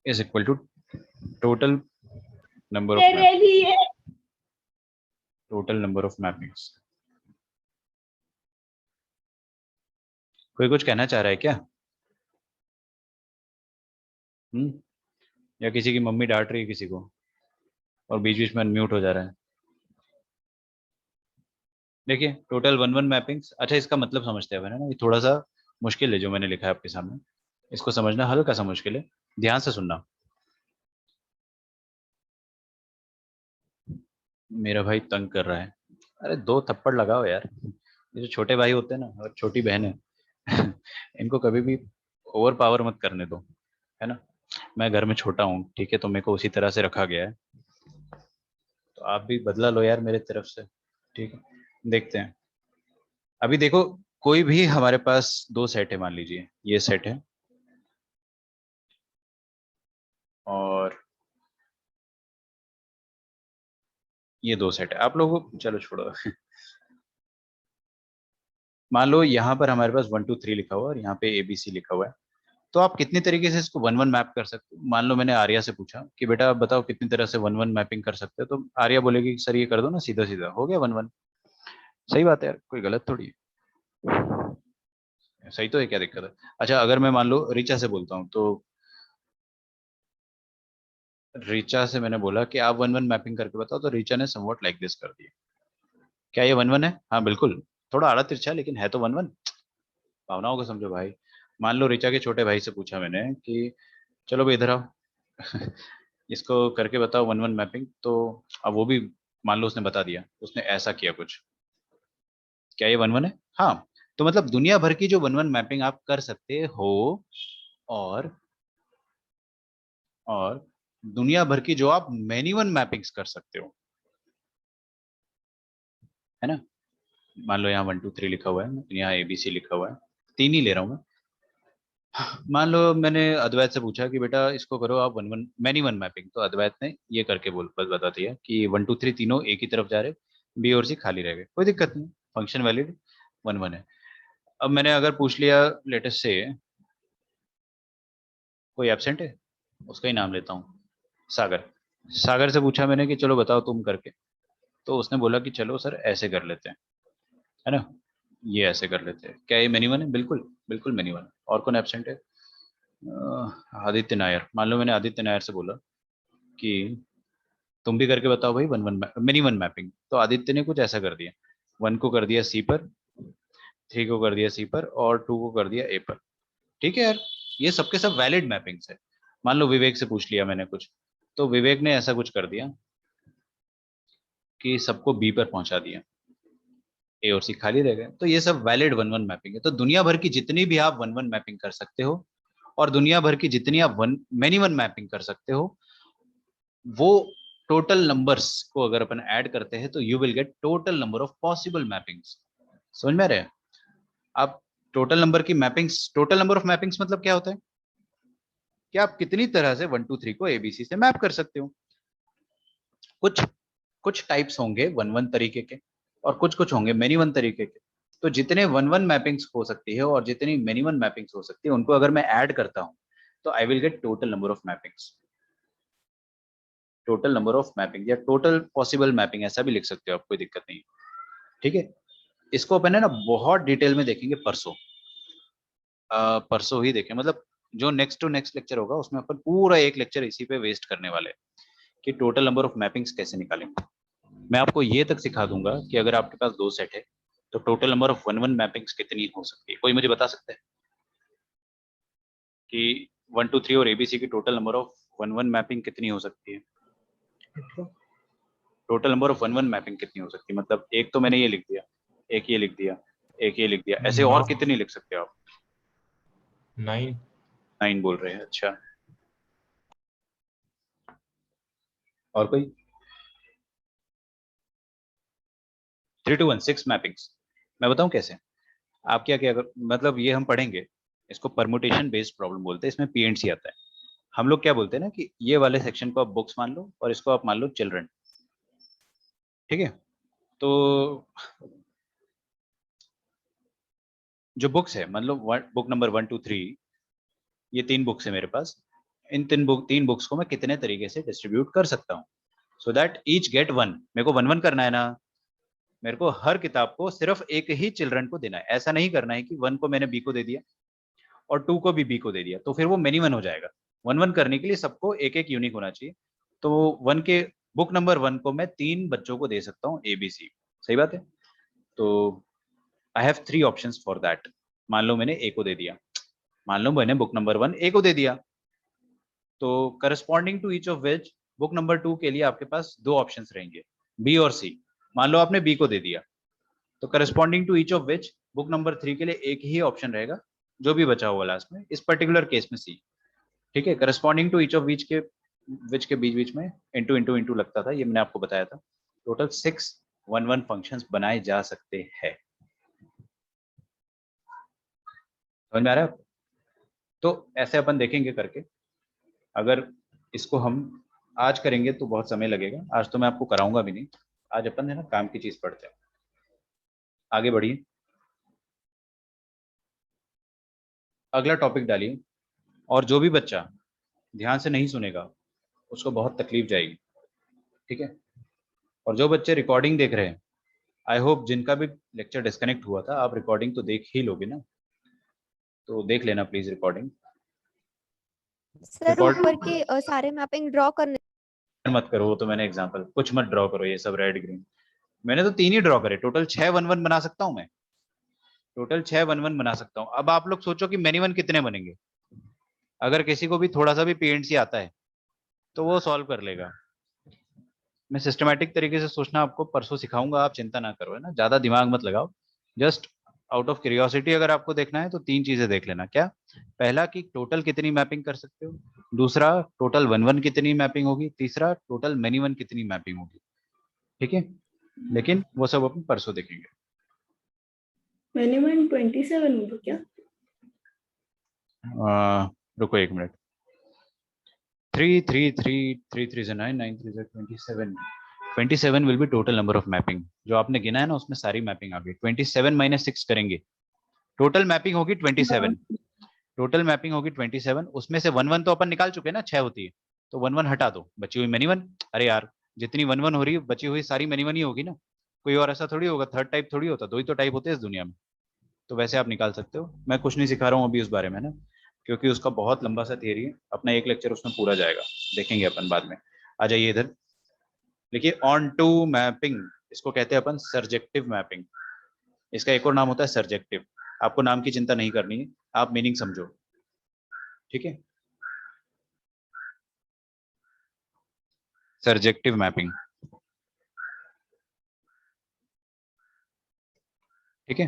is equal to total number of mappings। कोई कुछ कहना चाह रहा है क्या? या किसी की मम्मी डांट रही है किसी को और बीच बीच में अनम्यूट हो जा रहा है? देखिए टोटल 1 1 मैपिंग्स, अच्छा इसका मतलब समझते हैं ना, ये थोड़ा सा मुश्किल है जो मैंने लिखा है आपके सामने, इसको समझना हल्का सा मुश्किल है, ध्यान से सुनना। मेरा भाई तंग कर रहा है, अरे 2 थप्पड़ लगाओ यार, ये जो छोटे भाई होते हैं ना और छोटी बहन है इनको कभी भी ओवर पावर मत करने दो, है ना। मैं घर में छोटा हूँ, ठीक है, तो मेरे को उसी तरह से रखा गया है, तो आप भी बदला लो यार मेरे तरफ से, ठीक है। देखते हैं, अभी देखो कोई भी हमारे पास 2 सेट है, मान लीजिए ये सेट है और ये 2 सेट है, आप लोग चलो छोड़ो मान लो यहाँ पर हमारे पास 1 2 3 लिखा हुआ है और यहाँ पे ABC लिखा हुआ है, तो आप कितनी तरीके से इसको वन वन मैप कर सकते हो। मान लो मैंने आर्या से पूछा कि बेटा आप बताओ कितनी तरह से वन वन मैपिंग कर सकते हो, तो आर्या बोलेगी सर ये कर दो ना, सीधा सीधा हो गया वन वन। सही बात है यार, कोई गलत थोड़ी है, सही तो है, क्या दिक्कत है। अच्छा अगर मैं मान लो ऋचा से बोलता हूँ, तो ऋचा से मैंने बोला कि आप वन वन मैपिंग करके बताओ, तो ऋचा ने समवॉट लाइक दिस कर दिया। क्या ये वन वन है? हाँ बिल्कुल, थोड़ा आड़ा तिरछा लेकिन है तो वन वन। भावनाओं को समझो भाई। मान लो ऋचा के छोटे भाई से पूछा मैंने कि चलो भाई इधर आओ इसको करके बताओ वन वन मैपिंग, तो अब वो भी मान लो उसने बता दिया, उसने ऐसा किया कुछ, क्या ये वन वन है? हाँ। तो मतलब दुनिया भर की जो वन वन मैपिंग आप कर सकते हो, और और दुनिया भर की जो आप मैनी वन मैपिंग्स कर सकते हो, है ना। मान लो यहाँ 1 2 3 लिखा हुआ है, यहाँ ABC लिखा हुआ है, तीन ही ले रहा हूँ मैं। मान लो मैंने अद्वैत से पूछा कि बेटा इसको करो आप one one many one mapping, तो अद्वैत ने ये करके बोल बस बता दिया कि 1 2 3 तीनों एक ही तरफ जा रहे, बी और सी खाली रह गए, कोई दिक्कत नहीं, फंक्शन वैलिड वन वन है। अब मैंने अगर पूछ लिया लेटेस्ट से कोई एब्सेंट है, उसका ही नाम लेता हूँ, सागर। सागर से पूछा मैंने कि चलो बताओ तुम करके, तो उसने बोला कि चलो सर ऐसे कर लेते हैं, है ना, ये ऐसे कर लेते हैं। क्या ये मैनी वन है? बिल्कुल बिल्कुल मैनी वन है। और कौन एब्सेंट है? आदित्य नायर। मान लो मैंने आदित्य नायर से बोला कि तुम भी करके बताओ भाई one one mini one mapping, तो आदित्य ने कुछ ऐसा कर दिया, 1 को कर दिया C पर, 3 को कर दिया C पर, और 2 को कर दिया A पर। ठीक है यार, ये सबके सब वैलिड मैपिंग्स है। मान लो विवेक से पूछ लिया मैंने कुछ, तो विवेक ने ऐसा कुछ कर दिया कि सबको B पर पहुंचा दिया, A और C खाली रह गए, तो ये सब वैलिड वन वन मैपिंग है। तो दुनिया भर की जितनी भी आप वन वन मैपिंग कर सकते हो, और दुनिया भर की जितनी आप वन मैनी वन मैपिंग कर सकते हो, वो टोटल नंबर्स को अगर अपन ऐड करते हैं तो you will get total number of possible mappings. समझ में आ रहे हैं आप? टोटल नंबर ऑफ मैपिंग्स मतलब क्या होता है कि आप कितनी तरह से 1 2 3 को ABC से मैप कर सकते हो। कुछ कुछ टाइप्स होंगे वन वन तरीके के, और कुछ कुछ होंगे मेनी वन तरीके के। तो जितने वन वन मैपिंग्स हो सकती है और जितनी मेनी वन मैपिंग्स हो सकती है, उनको अगर मैं ऐड करता हूं, तो I will get total number of mappings. Total number of mapping या टोटल पॉसिबल मैपिंग, ऐसा भी लिख सकते हो आप, कोई दिक्कत नहीं। ठीक है, इसको अपन है ना बहुत डिटेल में देखेंगे परसों। परसों ही देखें, मतलब जो नेक्स्ट टू नेक्स्ट लेक्चर होगा उसमें अपन पूरा एक लेक्चर इसी पे वेस्ट करने वाले हैं कि टोटल नंबर ऑफ मैपिंग्स कैसे निकालेंगे। मैं आपको ये तक सिखा दूंगा कि अगर आपके पास 2 सेट है तो total number of one one mappings कितनी हो सकती है। कोई मुझे बता सकता है कि 1 2 3 और ABC की total number of one one mapping कितनी हो सकती है? Total number of one one mapping कितनी हो सकती है? मतलब एक तो मैंने ये लिख दिया, एक ये लिख दिया, एक ये लिख दिया, ऐसे और कितनी लिख सकते हो आप? 9। 9 बोल रहे हैं, अच्छा। और कोई? 3 2 1 6 मैपिंग्स। मैं बताऊं कैसे? आप क्या क्या मतलब ये हम पढ़ेंगे, इसको परमुटेशन बेस्ड प्रॉब्लम बोलते हैं, इसमें PNC आता है। हम लोग क्या बोलते हैं ना कि ये वाले सेक्शन को आप बुक्स मान लो और इसको आप मान लो चिल्ड्रन। ठीक है, तो जो बुक्स है, मान लो बुक नंबर 1 2 3, ये 3 बुक्स है मेरे पास। इन तीन बुक्स को मैं कितने तरीके से डिस्ट्रीब्यूट कर सकता हूँ, so that each get one. मेरे को वन वन करना है ना, मेरे को हर किताब को सिर्फ एक ही चिल्ड्रन को देना है। ऐसा नहीं करना है कि 1 को मैंने B को दे दिया और 2 को भी B को दे दिया, तो फिर वो मेनी वन हो जाएगा। वन वन करने के लिए सबको एक एक यूनिक होना चाहिए। तो वन के बुक नंबर 1 को मैं 3 बच्चों को दे सकता हूँ ABC। सही बात है। तो I have 3 options for that. मान लो मैंने A को दे दिया, मान लो मैंने बुक नंबर 1 A को दे दिया, तो corresponding to each of which book number 2 के लिए आपके पास 2 ऑप्शंस रहेंगे, B और C। मान लो आपने B को दे दिया, तो corresponding to each of which book number 3 के लिए एक ही ऑप्शन रहेगा, जो भी बचा हुआ लास्ट में, इस पर्टिकुलर केस में C। ठीक है, corresponding to each of which के बीच बीच में इंटू इंटू इंटू लगता था, ये मैंने आपको बताया था। टोटल 6 वन वन फंक्शंस बनाए जा सकते हैं। समझ में आ रहा है? तो ऐसे अपन देखेंगे करके। अगर इसको हम आज करेंगे तो बहुत समय लगेगा, आज तो मैं आपको कराऊंगा भी नहीं। आज अपन है ना काम की चीज पढ़ते हैं। आगे बढ़िए, अगला टॉपिक डालिए, और जो भी बच्चा ध्यान से नहीं सुनेगा उसको बहुत तकलीफ जाएगी, ठीक है। और जो बच्चे रिकॉर्डिंग देख रहे हैं, आई होप जिनका भी लेक्चर डिस्कनेक्ट हुआ था आप रिकॉर्डिंग तो देख ही लोगे ना, तो देख लेना प्लीज रिकॉर्डिंग। सर रिकॉर्ड ऊपर के सारे मैपिंग ड्रॉ करने मत करो, वो तो मैंने एग्जांपल, कुछ मत ड्रॉ करो ये सब रेड ग्रीन। मैंने तो 3 ही ड्रॉ करे, टोटल 6 1 1 बना सकता हूँ मैं, टोटल 6 1 1 बना सकता हूँ। अब आप लोग सोचो कि मैनी 1 कितने बनेंगे। अगर किसी को भी थोड़ा सा भी पीएनसी आता है तो वो सॉल्व कर लेगा। मैं सिस्टमैटिक तरीके से सोचना आपको परसों सिखाऊंगा, आप चिंता ना करो, है ना, ज्यादा दिमाग मत लगाओ। जस्ट आउट ऑफ क्यूरियोसिटी अगर आपको देखना है तो 3 चीजें देख लेना। क्या? पहला कि टोटल कितनी मैपिंग कर सकते हो, दूसरा टोटल 1 1 कितनी मैपिंग होगी, तीसरा टोटल मैनी 1 कितनी मैपिंग होगी, ठीक है। लेकिन वो सब अपन परसों देखेंगे। मिनिमम 27 होगा क्या? रुको 1 मिनट। 3 3 3 3 3 से 9 9 3 से 27 27 will be total number of mapping. जो आपने गिना है ना उसमें सारी मैपिंग आ गई। 27 माइनस 6 करेंगे, टोटल मैपिंग होगी 27। टोटल मैपिंग होगी 27, उसमें से 1 1 तो अपन निकाल चुके हैं ना, 6 होती है, तो 1 1 हटा दो, बची हुई मैनी 1। अरे यार जितनी 1 1 हो रही है बची हुई सारी मैनी 1 ही होगी ना, कोई और ऐसा थोड़ी होगा, थर्ड टाइप थोड़ी होता, 2 ही तो टाइप होते हैं इस दुनिया में। तो वैसे आप निकाल सकते हो, मैं कुछ नहीं सिखा रहा हूँ अभी उस बारे में ना, क्योंकि उसका बहुत लंबा सा थियरी है, अपना एक लेक्चर उसमें पूरा जाएगा, देखेंगे अपन बाद में। आ जाइए इधर, देखिए ऑन टू मैपिंग, इसको कहते हैं अपन सर्जेक्टिव मैपिंग। इसका एक और नाम होता है सर्जेक्टिव। आपको नाम की चिंता नहीं करनी है, आप मीनिंग समझो, ठीक है। सर्जेक्टिव मैपिंग, ठीक है,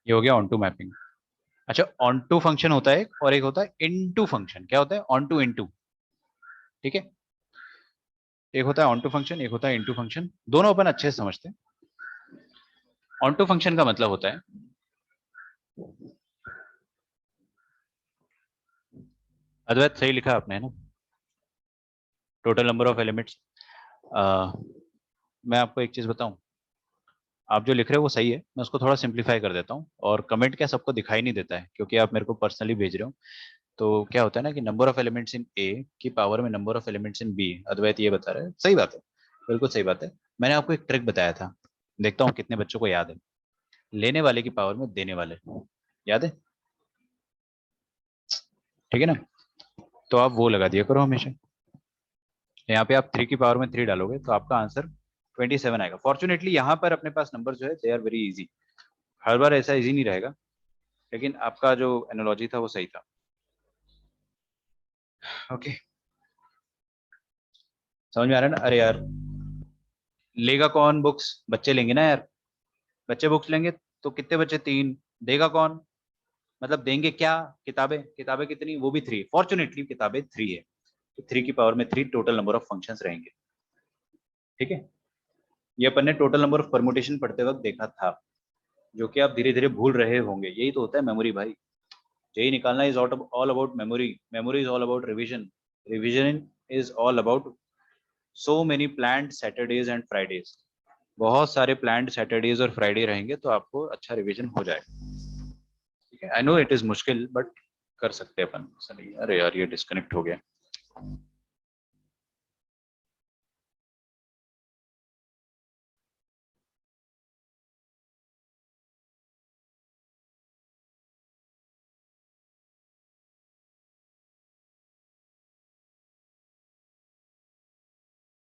ये हो गया ऑन टू मैपिंग। अच्छा, ऑन टू फंक्शन होता है और एक होता है इनटू फंक्शन। क्या होता है? ऑन टू इनटू, ठीक है। एक होता है ऑन टू फंक्शन, एक होता है इनटू फंक्शन, दोनों अपन अच्छे से समझते हैं। ऑन टू फंक्शन का मतलब होता है, अद्वैत सही लिखा आपने, है ना, टोटल नंबर ऑफ एलिमेंट्स। मैं आपको एक चीज बताऊं, आप जो लिख रहे हो वो सही है, मैं उसको थोड़ा सिंप्लीफाई कर देता हूँ। और कमेंट क्या सबको दिखाई नहीं देता है क्योंकि आप मेरे को पर्सनली भेज रहे हो। तो क्या होता है ना कि number of elements in A की पावर में number of elements in B, Advait ये बता रहे हैं, सही बात है, बिल्कुल सही बात है। मैंने आपको एक ट्रिक बताया था, देखता हूँ कितने बच्चों को याद है। लेने वाले की पावर में देने वाले, याद है? ठीक है ना, तो आप वो लगा दिया करो हमेशा। यहाँ पे आप 3 की पावर में 3 डालोगे तो आपका आंसर 27 आएगा। फॉर्चुनेटली यहाँ पर अपने पास नंबर जो है दे आर वेरी इजी, हर बार ऐसा इजी नहीं रहेगा, लेकिन आपका जो एनालॉजी था वो सही था। ओके, समझ में आ रहा है ना? अरे यार लेगा कौन बुक्स? बच्चे लेंगे ना यार, बच्चे बुक्स लेंगे तो कितने बच्चे? 3। देगा कौन? मतलब देंगे क्या? किताबें। किताबें कितनी? वो भी 3। फॉर्चुनेटली किताबें 3 है, तो 3 की पावर में 3 टोटल नंबर ऑफ फंक्शंस रहेंगे, ठीक है। ये अपन ने टोटल नंबर ऑफ परमुटेशन पढ़ते वक्त देखा था, जो कि आप धीरे धीरे भूल रहे होंगे। यही तो होता है मेमोरी भाई, यही निकालना is all about memory, memory is all about revision, revision is all about so many planned Saturdays and Fridays. बहुत सारे प्लान्ड सैटरडेज और फ्राइडे रहेंगे तो आपको अच्छा रिविजन हो जाएगा, ठीक है। आई नो इट इज मुश्किल बट कर सकते हैं अपन। अरे यार ये डिस्कनेक्ट हो गया।